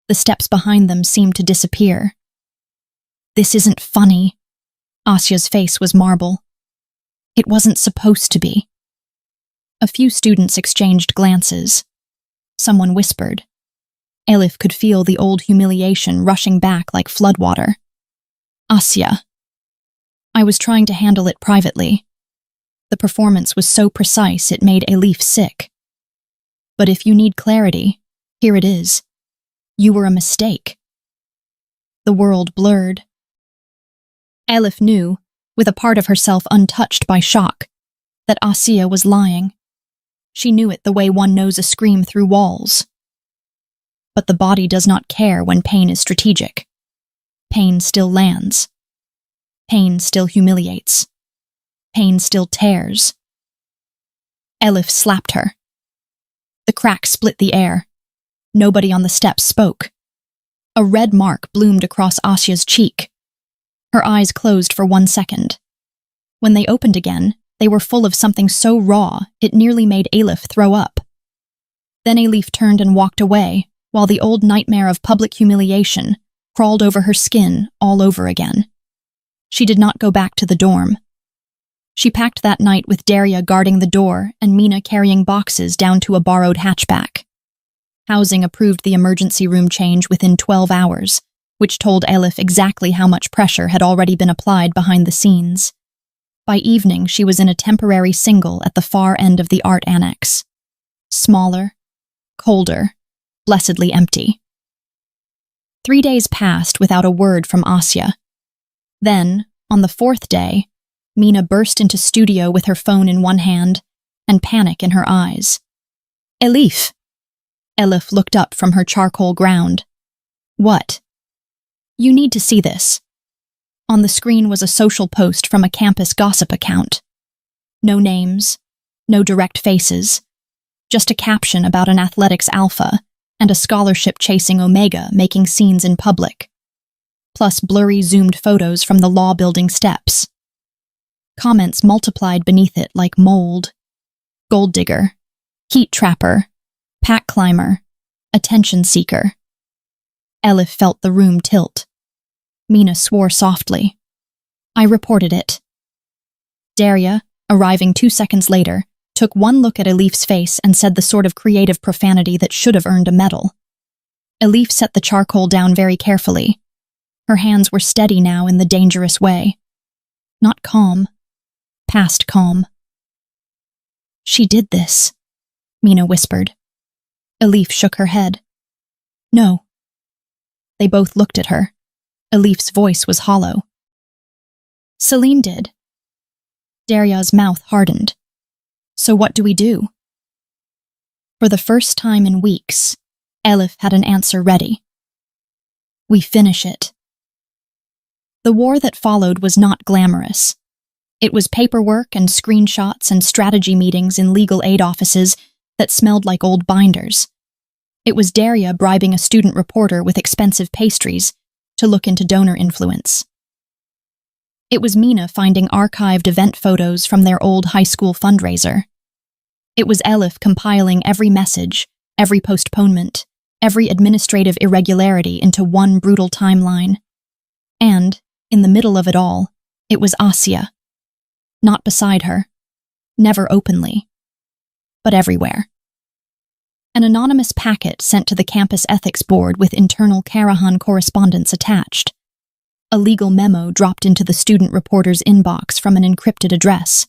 The steps behind them seemed to disappear. This isn't funny. Asya's face was marble. It wasn't supposed to be. A few students exchanged glances. Someone whispered. Elif could feel the old humiliation rushing back like floodwater. Asya. I was trying to handle it privately. The performance was so precise it made Elif sick. But if you need clarity, here it is. You were a mistake. The world blurred. Elif knew, with a part of herself untouched by shock, that Asya was lying. She knew it the way one knows a scream through walls. But the body does not care when pain is strategic. Pain still lands. Pain still humiliates. Pain still tears. Elif slapped her. The crack split the air. Nobody on the steps spoke. A red mark bloomed across Asya's cheek. Her eyes closed for 1 second. When they opened again, they were full of something so raw it nearly made Elif throw up. Then Elif turned and walked away, while the old nightmare of public humiliation crawled over her skin all over again. She did not go back to the dorm. She packed that night with Daria guarding the door and Mina carrying boxes down to a borrowed hatchback. Housing approved the emergency room change within 12 hours, which told Elif exactly how much pressure had already been applied behind the scenes. By evening, she was in a temporary single at the far end of the art annex. Smaller, colder, blessedly empty. 3 days passed without a word from Asya. Then, on the 4th day, Mina burst into studio with her phone in one hand and panic in her eyes. Elif! Elif looked up from her charcoal ground. What? You need to see this. On the screen was a social post from a campus gossip account. No names, no direct faces, just a caption about an athletics alpha and a scholarship-chasing omega making scenes in public, plus blurry zoomed photos from the law building steps. Comments multiplied beneath it like mold. Gold digger, heat trapper, pack climber, attention seeker. Elif felt the room tilt. Mina swore softly. I reported it. Daria, arriving 2 seconds later, took one look at Elif's face and said the sort of creative profanity that should have earned a medal. Elif set the charcoal down very carefully. Her hands were steady now in the dangerous way. Not calm. Past calm. She did this, Mina whispered. Elif shook her head. No. They both looked at her. Elif's voice was hollow. Celine did. Daria's mouth hardened. So what do we do? For the first time in weeks, Elif had an answer ready. We finish it. The war that followed was not glamorous. It was paperwork and screenshots and strategy meetings in legal aid offices that smelled like old binders. It was Daria bribing a student reporter with expensive pastries to look into donor influence. It was Mina finding archived event photos from their old high school fundraiser. It was Elif compiling every message, every postponement, every administrative irregularity into one brutal timeline. And, in the middle of it all, it was Asya. Not beside her, never openly, but everywhere. An anonymous packet sent to the campus ethics board with internal Karahan correspondence attached. A legal memo dropped into the student reporter's inbox from an encrypted address.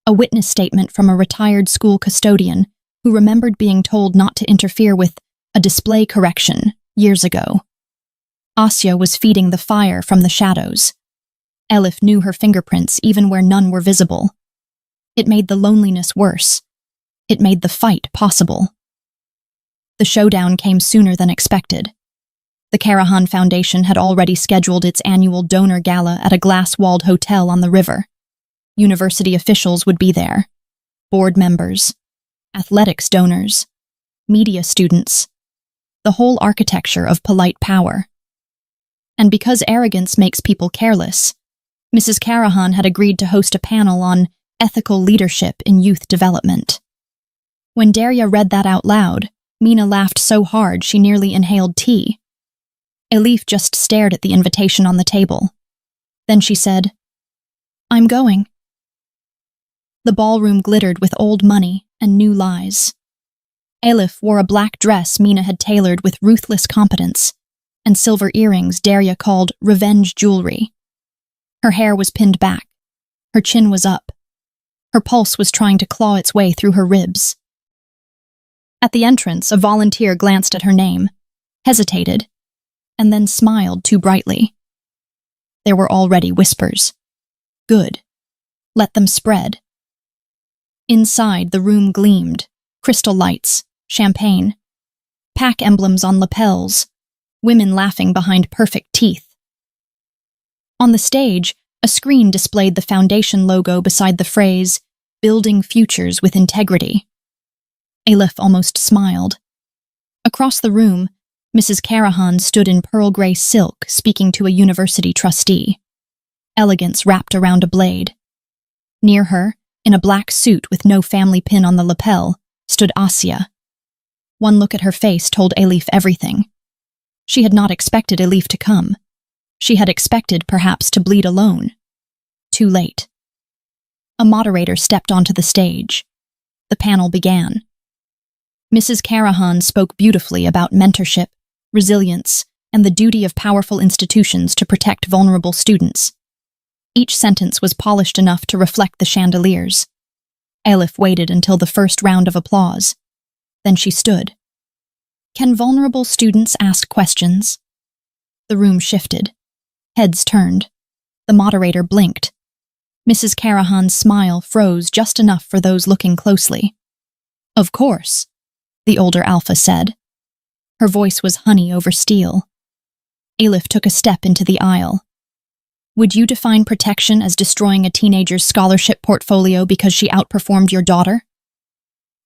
A witness statement from a retired school custodian who remembered being told not to interfere with a display correction years ago. Asya was feeding the fire from the shadows. Elif knew her fingerprints even where none were visible. It made the loneliness worse. It made the fight possible. The showdown came sooner than expected. The Karahan Foundation had already scheduled its annual donor gala at a glass-walled hotel on the river. University officials would be there, board members, athletics donors, media students, the whole architecture of polite power. And because arrogance makes people careless, Mrs. Karahan had agreed to host a panel on ethical leadership in youth development. When Daria read that out loud, Mina laughed so hard she nearly inhaled tea. Elif just stared at the invitation on the table. Then she said, "I'm going." The ballroom glittered with old money and new lies. Elif wore a black dress Mina had tailored with ruthless competence, and silver earrings Daria called revenge jewelry. Her hair was pinned back. Her chin was up. Her pulse was trying to claw its way through her ribs. At the entrance, a volunteer glanced at her name, hesitated, and then smiled too brightly. There were already whispers. Good. Let them spread. Inside, the room gleamed, crystal lights, champagne, pack emblems on lapels, women laughing behind perfect teeth. On the stage, a screen displayed the foundation logo beside the phrase, "Building Futures with Integrity." Elif almost smiled. Across the room, Mrs. Karahan stood in pearl gray silk speaking to a university trustee. Elegance wrapped around a blade. Near her, in a black suit with no family pin on the lapel, stood Asya. One look at her face told Elif everything. She had not expected Elif to come. She had expected, perhaps, to bleed alone. Too late. A moderator stepped onto the stage. The panel began. Mrs. Karahan spoke beautifully about mentorship, resilience, and the duty of powerful institutions to protect vulnerable students. Each sentence was polished enough to reflect the chandeliers. Elif waited until the first round of applause. Then she stood. "Can vulnerable students ask questions?" The room shifted. Heads turned. The moderator blinked. Mrs. Karahan's smile froze just enough for those looking closely. "Of course," the older alpha said. Her voice was honey over steel. Elif took a step into the aisle. "Would you define protection as destroying a teenager's scholarship portfolio because she outperformed your daughter?"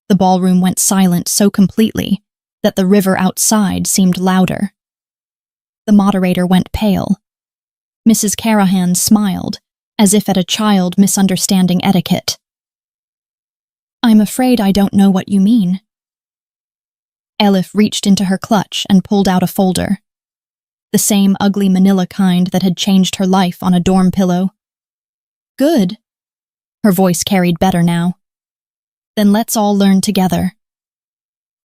The ballroom went silent so completely that the river outside seemed louder. The moderator went pale. Mrs. Karahan smiled, as if at a child misunderstanding etiquette. "I'm afraid I don't know what you mean." Elif reached into her clutch and pulled out a folder. The same ugly manila kind that had changed her life on a dorm pillow. "Good." Her voice carried better now. "Then let's all learn together."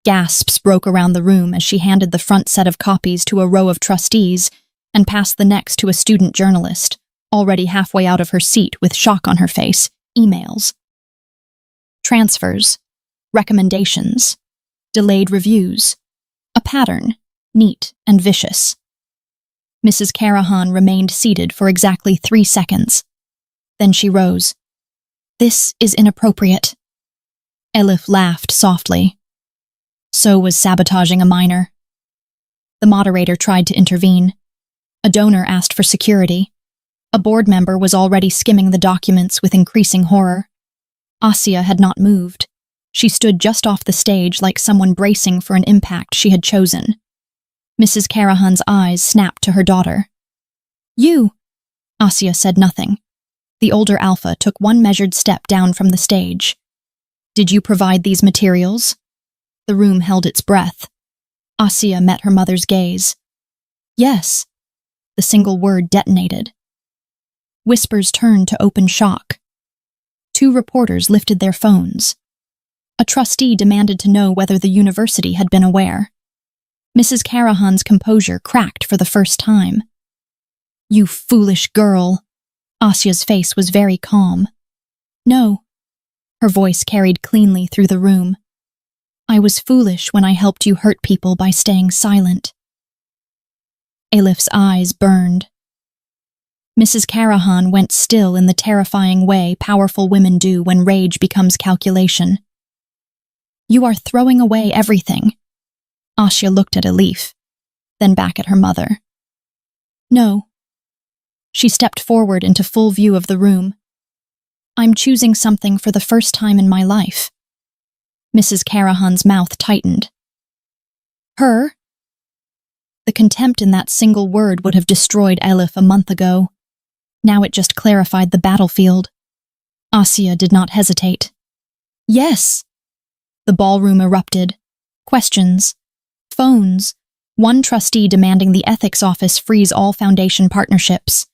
Gasps broke around the room as she handed the front set of copies to a row of trustees and passed the next to a student journalist, already halfway out of her seat with shock on her face. Emails. Transfers. Recommendations. Delayed reviews. A pattern, neat and vicious. Mrs. Karahan remained seated for exactly 3 seconds. Then she rose. "This is inappropriate." Elif laughed softly. So was sabotaging a minor. The moderator tried to intervene. A donor asked for security. A board member was already skimming the documents with increasing horror. Asya had not moved. She stood just off the stage like someone bracing for an impact she had chosen. Mrs. Karahan's eyes snapped to her daughter. "You!" Asya said nothing. The older alpha took one measured step down from the stage. Did you provide these materials? The room held its breath. Asya met her mother's gaze. Yes. The single word detonated. Whispers turned to open shock. 2 reporters lifted their phones. A trustee demanded to know whether the university had been aware. Mrs. Karahan's composure cracked for the first time. You foolish girl. Asya's face was very calm. No. Her voice carried cleanly through the room. I was foolish when I helped you hurt people by staying silent. Elif's eyes burned. Mrs. Karahan went still in the terrifying way powerful women do when rage becomes calculation. You are throwing away everything. Asya looked at Elif, then back at her mother. No. She stepped forward into full view of the room. I'm choosing something for the first time in my life. Mrs. Karahan's mouth tightened. Her? The contempt in that single word would have destroyed Elif a month ago. Now it just clarified the battlefield. Asya did not hesitate. Yes. The ballroom erupted. Questions. Phones. One trustee demanding the ethics office freeze all foundation partnerships.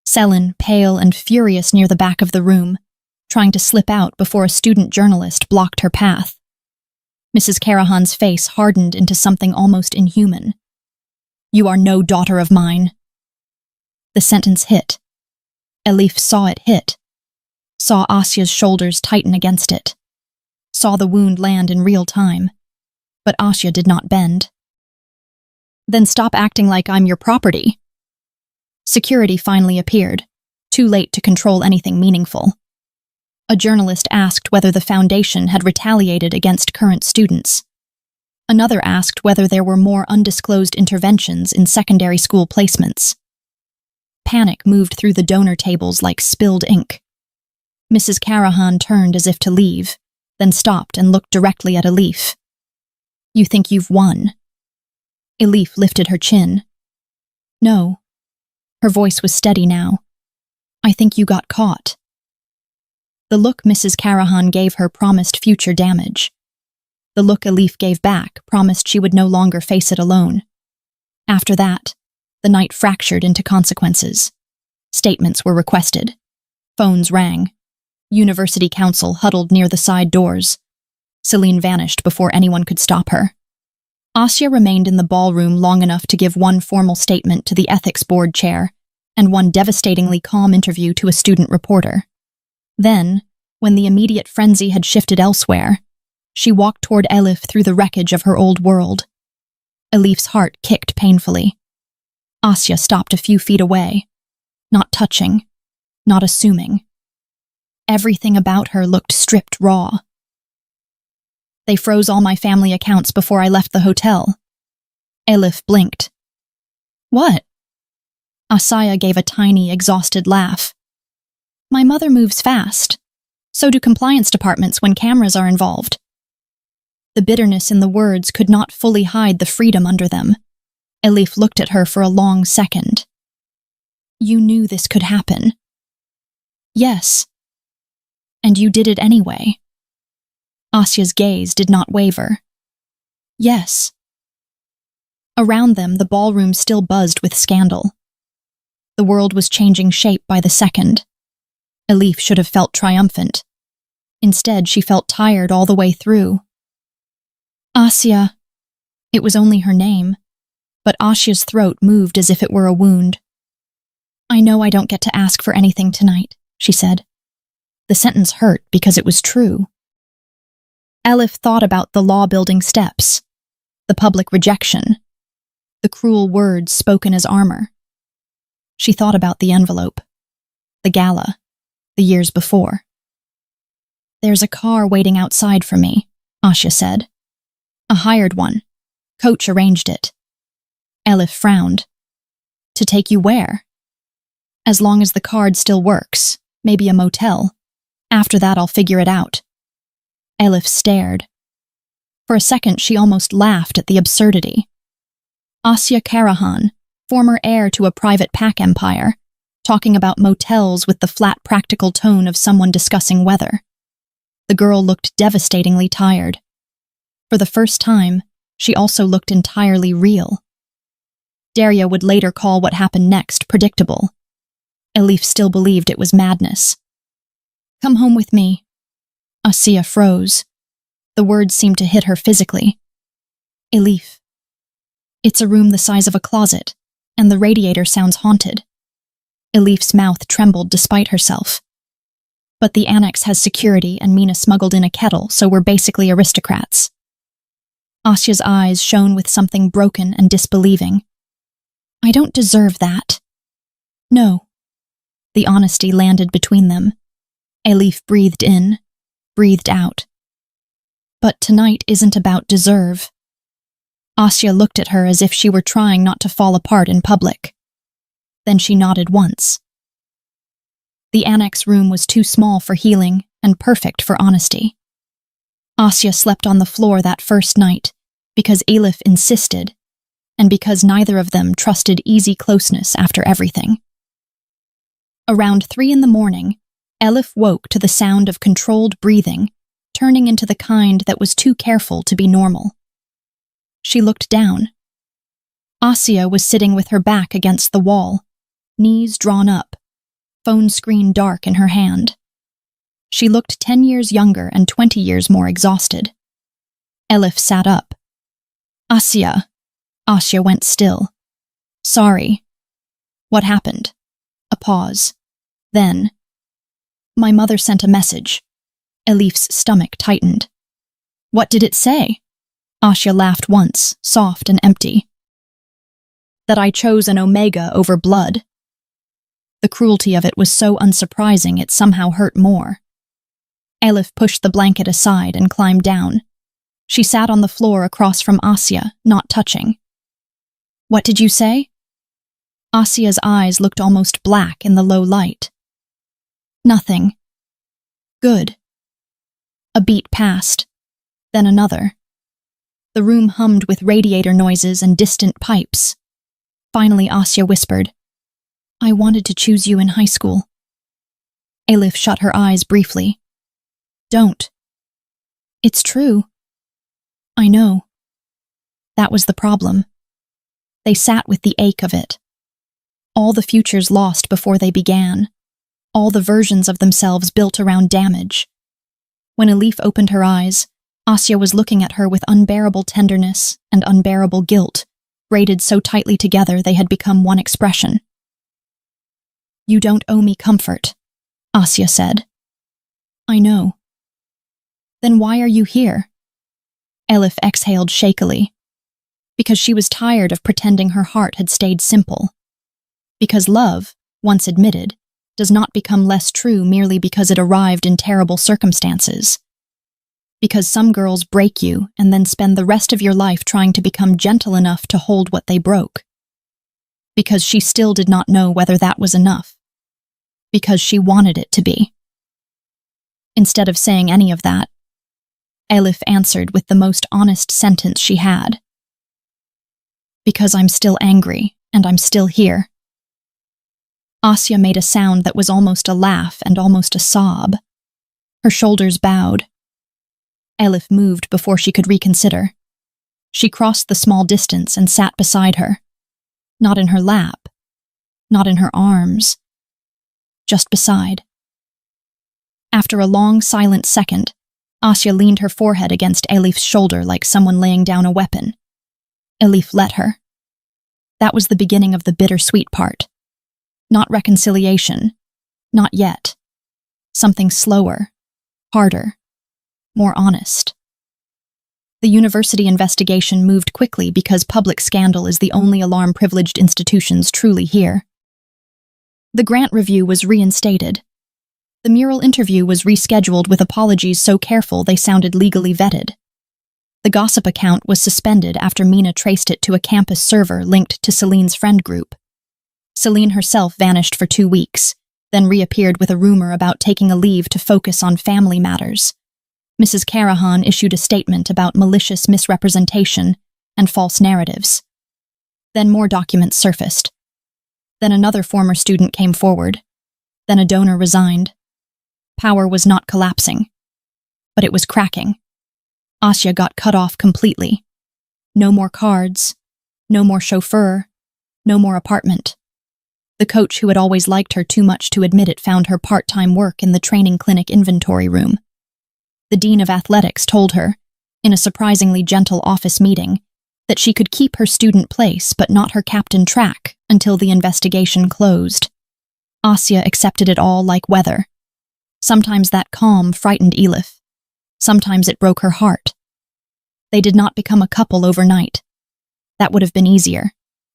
Selin, pale and furious near the back of the room, trying to slip out before a student journalist blocked her path. Mrs. Karahan's face hardened into something almost inhuman. You are no daughter of mine. The sentence hit. Elif saw it hit. Saw Asya's shoulders tighten against it. Saw the wound land in real time. But Asya did not bend. Then stop acting like I'm your property. Security finally appeared, too late to control anything meaningful. A journalist asked whether the foundation had retaliated against current students. Another asked whether there were more undisclosed interventions in secondary school placements. Panic moved through the donor tables like spilled ink. Mrs. Karahan turned as if to leave, then stopped and looked directly at Elif. You think you've won? Elif lifted her chin. No. Her voice was steady now. I think you got caught. The look Mrs. Karahan gave her promised future damage. The look Elif gave back promised she would no longer face it alone. After that, the night fractured into consequences. Statements were requested. Phones rang. University council huddled near the side doors. Celine vanished before anyone could stop her. Asya remained in the ballroom long enough to give one formal statement to the ethics board chair and one devastatingly calm interview to a student reporter. Then, when the immediate frenzy had shifted elsewhere, she walked toward Elif through the wreckage of her old world. Elif's heart kicked painfully. Asya stopped a few feet away, not touching, not assuming. Everything about her looked stripped raw. They froze all my family accounts before I left the hotel. Elif blinked. What? Asya gave a tiny, exhausted laugh. My mother moves fast. So do compliance departments when cameras are involved. The bitterness in the words could not fully hide the freedom under them. Elif looked at her for a long second. You knew this could happen. Yes. And you did it anyway. Asya's gaze did not waver. Yes. Around them, the ballroom still buzzed with scandal. The world was changing shape by the second. Elif should have felt triumphant. Instead, she felt tired all the way through. Asya. It was only her name, but Asya's throat moved as if it were a wound. I know I don't get to ask for anything tonight, she said. The sentence hurt because it was true. Elif thought about the law-building steps, the public rejection, the cruel words spoken as armor. She thought about the envelope, the gala, the years before. There's a car waiting outside for me, Asya said. A hired one. Coach arranged it. Elif frowned. To take you where? As long as the card still works, maybe a motel. After that, I'll figure it out. Elif stared. For a second, she almost laughed at the absurdity. Asya Karahan, former heir to a private pack empire, talking about motels with the flat practical tone of someone discussing weather. The girl looked devastatingly tired. For the first time, she also looked entirely real. Daria would later call what happened next predictable. Elif still believed it was madness. "Come home with me." Asya froze. The words seemed to hit her physically. "Elif. It's a room the size of a closet, and the radiator sounds haunted." Elif's mouth trembled despite herself. "But the annex has security and Mina smuggled in a kettle, so we're basically aristocrats." Asya's eyes shone with something broken and disbelieving. "I don't deserve that." "No." The honesty landed between them. Elif breathed in, breathed out. "But tonight isn't about deserve." Asya looked at her as if she were trying not to fall apart in public. Then she nodded once. The annex room was too small for healing and perfect for honesty. Asya slept on the floor that first night because Elif insisted, and because neither of them trusted easy closeness after everything. Around 3 in the morning, Elif woke to the sound of controlled breathing, turning into the kind that was too careful to be normal. She looked down. Asya was sitting with her back against the wall, knees drawn up, phone screen dark in her hand. She looked 10 years younger and 20 years more exhausted. Elif sat up. "Asya." Asya went still. "Sorry." "What happened?" A pause. Then, "My mother sent a message." Elif's stomach tightened. "What did it say?" Asya laughed once, soft and empty. "That I chose an omega over blood." The cruelty of it was so unsurprising it somehow hurt more. Elif pushed the blanket aside and climbed down. She sat on the floor across from Asya, not touching. "What did you say?" Asya's eyes looked almost black in the low light. "Nothing." "Good." A beat passed, then another. The room hummed with radiator noises and distant pipes. Finally, Asya whispered, "I wanted to choose you in high school." Elif shut her eyes briefly. "Don't." "It's true." "I know." That was the problem. They sat with the ache of it. All the futures lost before they began. All the versions of themselves built around damage. When Elif opened her eyes, Asya was looking at her with unbearable tenderness and unbearable guilt, braided so tightly together they had become one expression. "You don't owe me comfort," Asya said. "I know." "Then why are you here?" Elif exhaled shakily. Because she was tired of pretending her heart had stayed simple. Because love, once admitted, does not become less true merely because it arrived in terrible circumstances. Because some girls break you and then spend the rest of your life trying to become gentle enough to hold what they broke. Because she still did not know whether that was enough. Because she wanted it to be. Instead of saying any of that, Elif answered with the most honest sentence she had. "Because I'm still angry, and I'm still here." Asya made a sound that was almost a laugh and almost a sob. Her shoulders bowed. Elif moved before she could reconsider. She crossed the small distance and sat beside her. Not in her lap. Not in her arms. Just beside. After a long, silent second, Asya leaned her forehead against Elif's shoulder like someone laying down a weapon. Elif let her. That was the beginning of the bittersweet part. Not reconciliation. Not yet. Something slower. Harder. More honest. The university investigation moved quickly because public scandal is the only alarm-privileged institutions truly here. The grant review was reinstated. The mural interview was rescheduled with apologies so careful they sounded legally vetted. The gossip account was suspended after Mina traced it to a campus server linked to Celine's friend group. Celine herself vanished for 2 weeks, then reappeared with a rumor about taking a leave to focus on family matters. Mrs. Karahan issued a statement about malicious misrepresentation and false narratives. Then more documents surfaced. Then another former student came forward. Then a donor resigned. Power was not collapsing. but it was cracking. Asya got cut off completely. No more cards, no more chauffeur, no more apartment. The coach who had always liked her too much to admit it found her part-time work in the training clinic inventory room. The dean of athletics told her, in a surprisingly gentle office meeting, that she could keep her student place but not her captain track until the investigation closed. Asya accepted it all like weather. Sometimes that calm frightened Elif. Sometimes it broke her heart. They did not become a couple overnight. That would have been easier,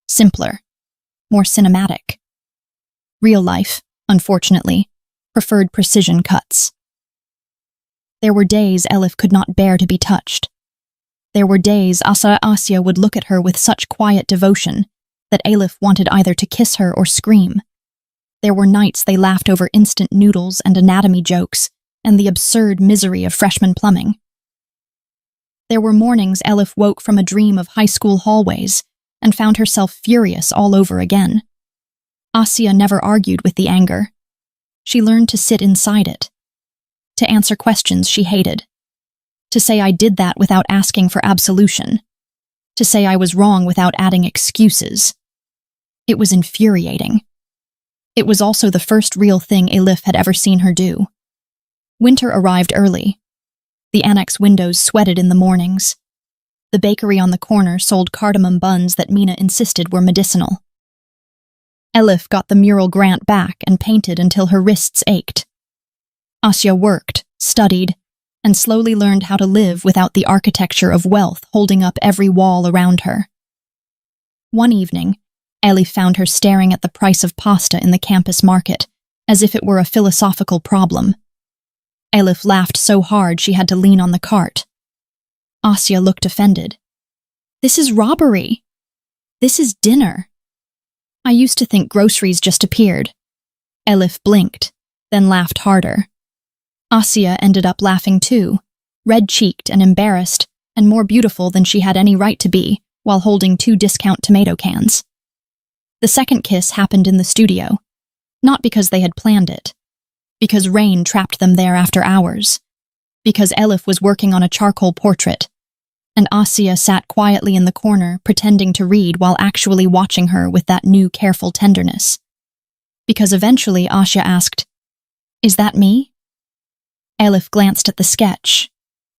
simpler, more cinematic. Real life, unfortunately, preferred precision cuts. There were days Elif could not bear to be touched. There were days Asya would look at her with such quiet devotion that Elif wanted either to kiss her or scream. There were nights they laughed over instant noodles and anatomy jokes and the absurd misery of freshman plumbing. There were mornings Elif woke from a dream of high school hallways and found herself furious all over again. Asya never argued with the anger. She learned to sit inside it, to answer questions she hated, to say I did that without asking for absolution, to say I was wrong without adding excuses. It was infuriating. It was also the first real thing Elif had ever seen her do. Winter arrived early. The annex windows sweated in the mornings. The bakery on the corner sold cardamom buns that Mina insisted were medicinal. Elif got the mural grant back and painted until her wrists ached. Asya worked, studied, and slowly learned how to live without the architecture of wealth holding up every wall around her. One evening, Elif found her staring at the price of pasta in the campus market, as if it were a philosophical problem. Elif laughed so hard she had to lean on the cart. Asya looked offended. "This is robbery. This is dinner. I used to think groceries just appeared." Elif blinked, then laughed harder. Asya ended up laughing too, red-cheeked and embarrassed, and more beautiful than she had any right to be, while holding 2 discount tomato cans. The second kiss happened in the studio, not because they had planned it, because rain trapped them there after hours, because Elif was working on a charcoal portrait, and Asya sat quietly in the corner pretending to read while actually watching her with that new careful tenderness. Because eventually Asya asked, "Is that me?" Elif glanced at the sketch,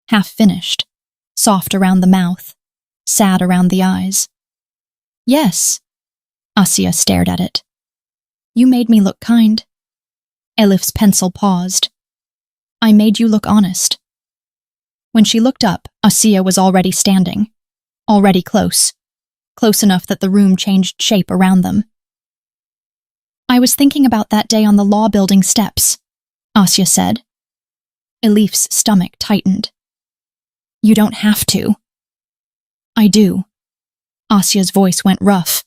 half-finished, soft around the mouth, sad around the eyes. "Yes." Asya stared at it. "You made me look kind." Elif's pencil paused. "I made you look honest." When she looked up, Asya was already standing, already close enough that the room changed shape around them. "I was thinking about that day on the law building steps," Asya said. Elif's stomach tightened. "You don't have to." "I do." Asya's voice went rough.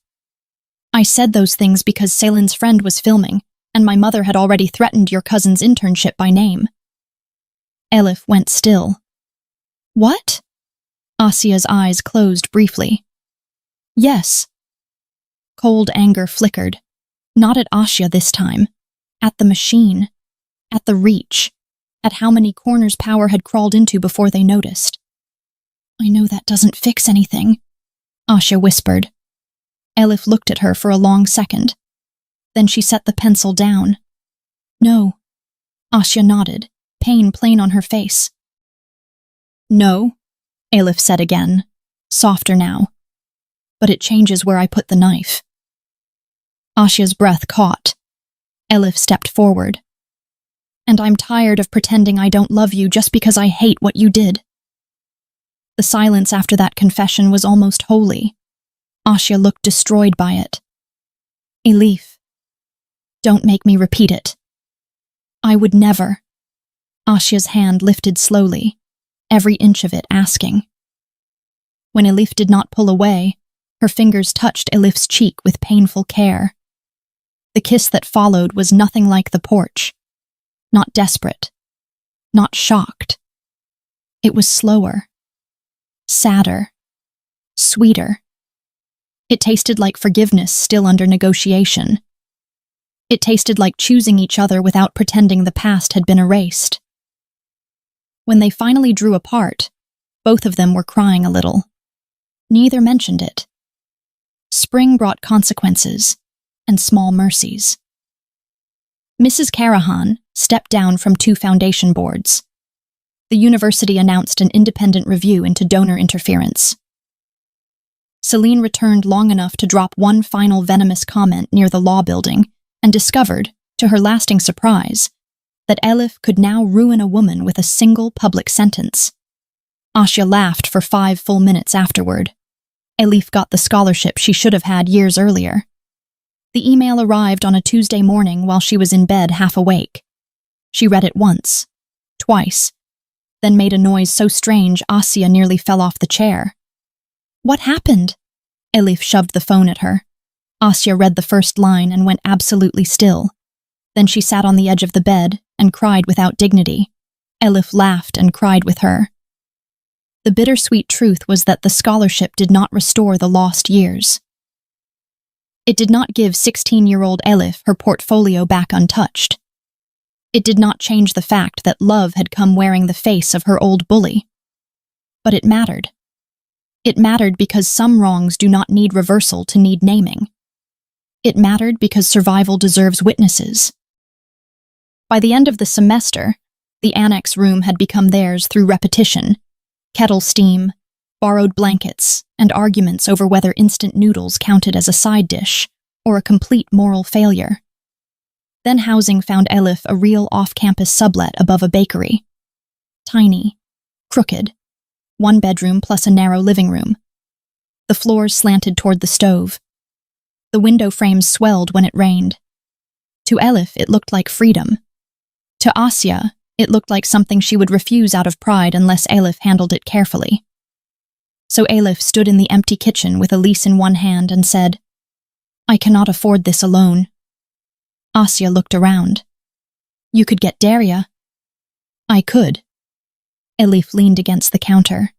"I said those things because Selin's friend was filming, and my mother had already threatened your cousin's internship by name." Elif went still. "What?" Asya's eyes closed briefly. "Yes." Cold anger flickered, not at Asya this time, at the machine, at the reach, at how many corners power had crawled into before they noticed. "I know that doesn't fix anything," Asya whispered. Elif looked at her for a long second. Then she set the pencil down. "No." Asya nodded, pain plain on her face. "No," Elif said again, softer now. "But it changes where I put the knife." Asya's breath caught. Elif stepped forward. "And I'm tired of pretending I don't love you just because I hate what you did." The silence after that confession was almost holy. Asya looked destroyed by it. "Elif, don't make me repeat it." "I would never." Asya's hand lifted slowly, every inch of it asking. When Elif did not pull away, her fingers touched Elif's cheek with painful care. The kiss that followed was nothing like the porch. Not desperate. Not shocked. It was slower. Sadder. Sweeter. It tasted like forgiveness still under negotiation. It tasted like choosing each other without pretending the past had been erased. When they finally drew apart, both of them were crying a little. Neither mentioned it. Spring brought consequences and small mercies. Mrs. Carahan stepped down from 2 foundation boards. The university announced an independent review into donor interference. Celine returned long enough to drop one final venomous comment near the law building and discovered, to her lasting surprise, that Elif could now ruin a woman with a single public sentence. Asya laughed for 5 full minutes afterward. Elif got the scholarship she should have had years earlier. The email arrived on a Tuesday morning while she was in bed half awake. She read it once, twice, then made a noise so strange Asya nearly fell off the chair. "What happened?" Elif shoved the phone at her. Asya read the first line and went absolutely still. Then she sat on the edge of the bed and cried without dignity. Elif laughed and cried with her. The bittersweet truth was that the scholarship did not restore the lost years. It did not give 16-year-old Elif her portfolio back untouched. It did not change the fact that love had come wearing the face of her old bully. But it mattered. It mattered because some wrongs do not need reversal to need naming. It mattered because survival deserves witnesses. By the end of the semester, the annex room had become theirs through repetition, kettle steam, borrowed blankets, and arguments over whether instant noodles counted as a side dish or a complete moral failure. Then housing found Elif a real off-campus sublet above a bakery. Tiny, crooked, 1 bedroom plus a narrow living room. The floors slanted toward the stove. The window frames swelled when it rained. To Elif, it looked like freedom. To Asya, it looked like something she would refuse out of pride unless Elif handled it carefully. So Elif stood in the empty kitchen with a lease in one hand and said, "I cannot afford this alone." Asya looked around. "You could get Daria." "I could." Elif leaned against the counter.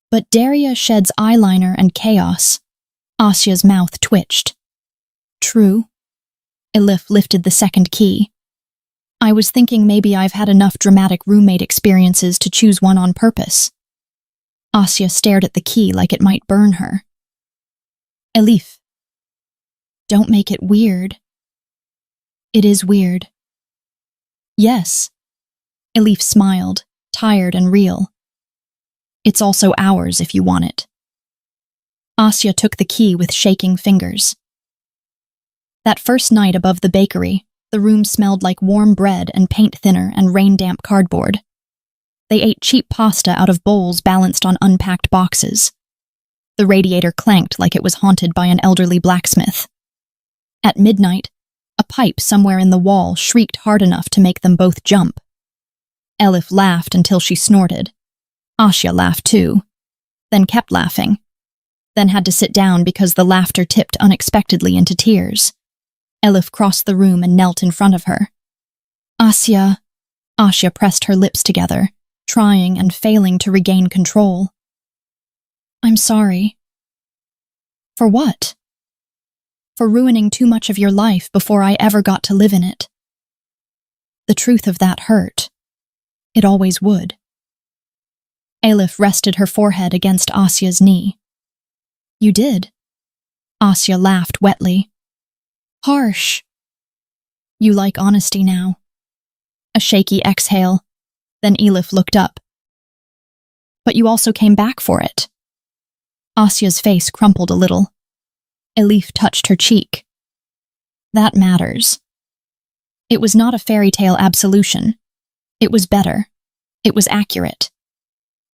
"But Daria sheds eyeliner and chaos." Asya's mouth twitched. "True." Elif lifted the second key. "I was thinking maybe I've had enough dramatic roommate experiences to choose one on purpose." Asya stared at the key like it might burn her. "Elif, don't make it weird." "It is weird." "Yes." Elif smiled, tired and real. "It's also ours if you want it." Asya took the key with shaking fingers. That first night above the bakery, the room smelled like warm bread and paint thinner and rain-damp cardboard. They ate cheap pasta out of bowls balanced on unpacked boxes. The radiator clanked like it was haunted by an elderly blacksmith. At midnight, a pipe somewhere in the wall shrieked hard enough to make them both jump. Elif laughed until she snorted. Asya laughed too, then kept laughing, then had to sit down because the laughter tipped unexpectedly into tears. Elif crossed the room and knelt in front of her. "Asya." Asya pressed her lips together, trying and failing to regain control. "I'm sorry." "For what?" "For ruining too much of your life before I ever got to live in it." The truth of that hurt. It always would. Elif rested her forehead against Asya's knee. "You did." Asya laughed wetly. "Harsh." "You like honesty now." A shaky exhale. Then Elif looked up. "But you also came back for it." Asya's face crumpled a little. Elif touched her cheek. "That matters." It was not a fairy tale absolution. It was better. It was accurate.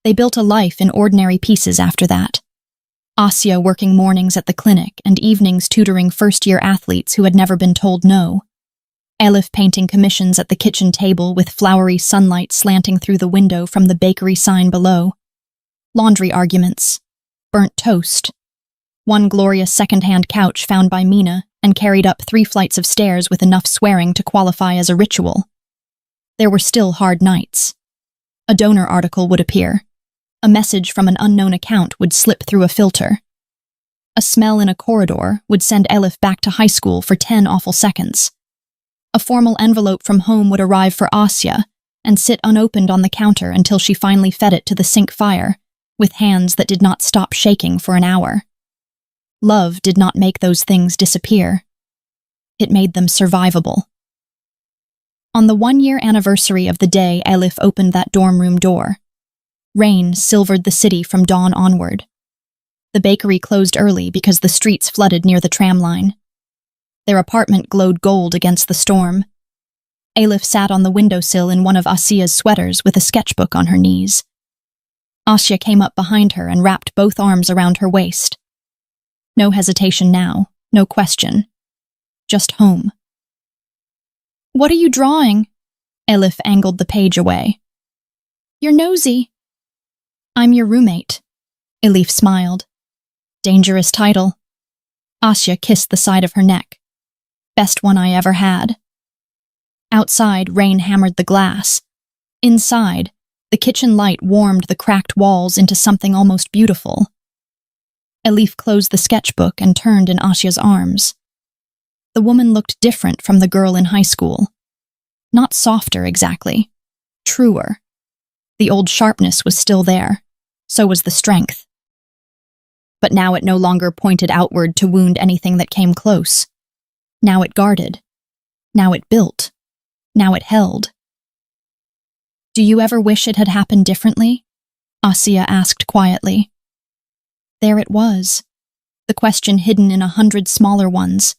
They built a life in ordinary pieces after that. Asya working mornings at the clinic and evenings tutoring first-year athletes who had never been told no. Elif painting commissions at the kitchen table with flowery sunlight slanting through the window from the bakery sign below. Laundry arguments. Burnt toast. One glorious second-hand couch found by Mina and carried up 3 flights of stairs with enough swearing to qualify as a ritual. There were still hard nights. A donor article would appear. A message from an unknown account would slip through a filter. A smell in a corridor would send Elif back to high school for 10 awful seconds. A formal envelope from home would arrive for Asya, and sit unopened on the counter until she finally fed it to the sink fire, with hands that did not stop shaking for an hour. Love did not make those things disappear. It made them survivable. On the 1-year anniversary of the day Elif opened that dorm room door, rain silvered the city from dawn onward. The bakery closed early because the streets flooded near the tram line. Their apartment glowed gold against the storm. Elif sat on the windowsill in one of Asia's sweaters with a sketchbook on her knees. Asia came up behind her and wrapped both arms around her waist. No hesitation now, no question. Just home. "What are you drawing?" Elif angled the page away. "You're nosy." "I'm your roommate." Elif smiled. Dangerous title. Asia kissed the side of her neck. Best one I ever had. Outside, rain hammered the glass. Inside, the kitchen light warmed the cracked walls into something almost beautiful. Elif closed the sketchbook and turned in Asia's arms. The woman looked different from the girl in high school. Not softer exactly, truer. The old sharpness was still there, so was the strength. But now it no longer pointed outward to wound anything that came close. Now it guarded. Now it built. Now it held. "Do you ever wish it had happened differently?" Asia asked quietly. There it was, the question hidden in 100 smaller ones,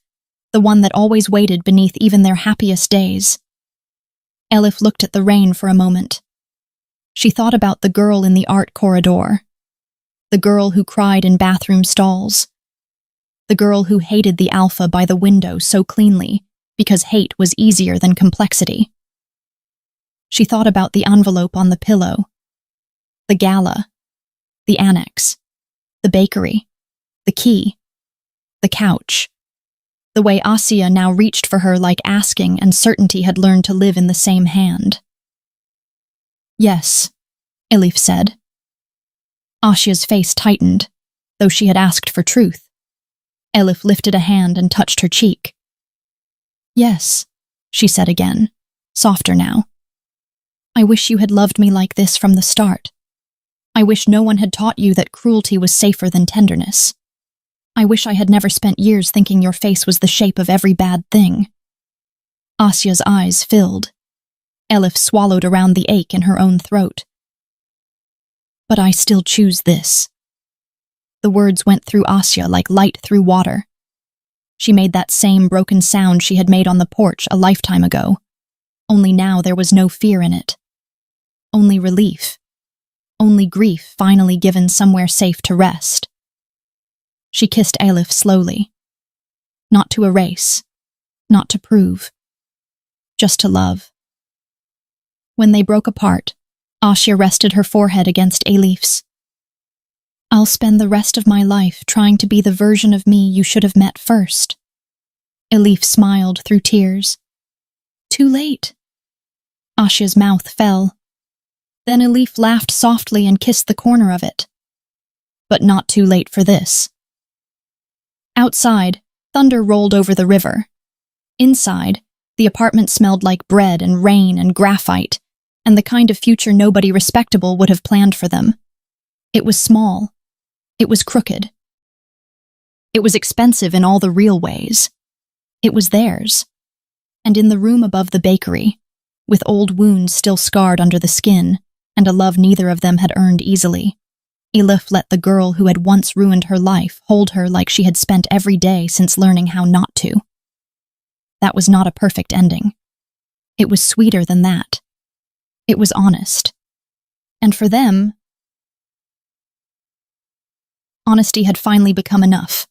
the one that always waited beneath even their happiest days. Elif looked at the rain for a moment. She thought about the girl in the art corridor, the girl who cried in bathroom stalls, the girl who hated the alpha by the window so cleanly because hate was easier than complexity. She thought about the envelope on the pillow, the gala, the annex, the bakery, the key, the couch, the way Asia now reached for her like asking and certainty had learned to live in the same hand. "Yes," Elif said. Asia's face tightened, though she had asked for truth. Elif lifted a hand and touched her cheek. "Yes," she said again, softer now. "I wish you had loved me like this from the start. I wish no one had taught you that cruelty was safer than tenderness. I wish I had never spent years thinking your face was the shape of every bad thing." Asia's eyes filled. Elif swallowed around the ache in her own throat. "But I still choose this." The words went through Asia like light through water. She made that same broken sound she had made on the porch a lifetime ago, only now there was no fear in it. Only relief. Only grief finally given somewhere safe to rest. She kissed Elif slowly. Not to erase. Not to prove. Just to love. When they broke apart, Asia rested her forehead against Elif's. "I'll spend the rest of my life trying to be the version of me you should have met first." Elif smiled through tears. "Too late." Asia's mouth fell. Then Elif laughed softly and kissed the corner of it. But not too late for this. Outside, thunder rolled over the river. Inside, the apartment smelled like bread and rain and graphite, and the kind of future nobody respectable would have planned for them. It was small. It was crooked. It was expensive in all the real ways. It was theirs. And in the room above the bakery, with old wounds still scarred under the skin, and a love neither of them had earned easily, Elif let the girl who had once ruined her life hold her like she had spent every day since learning how not to. That was not a perfect ending. It was sweeter than that. It was honest. And for them, honesty had finally become enough.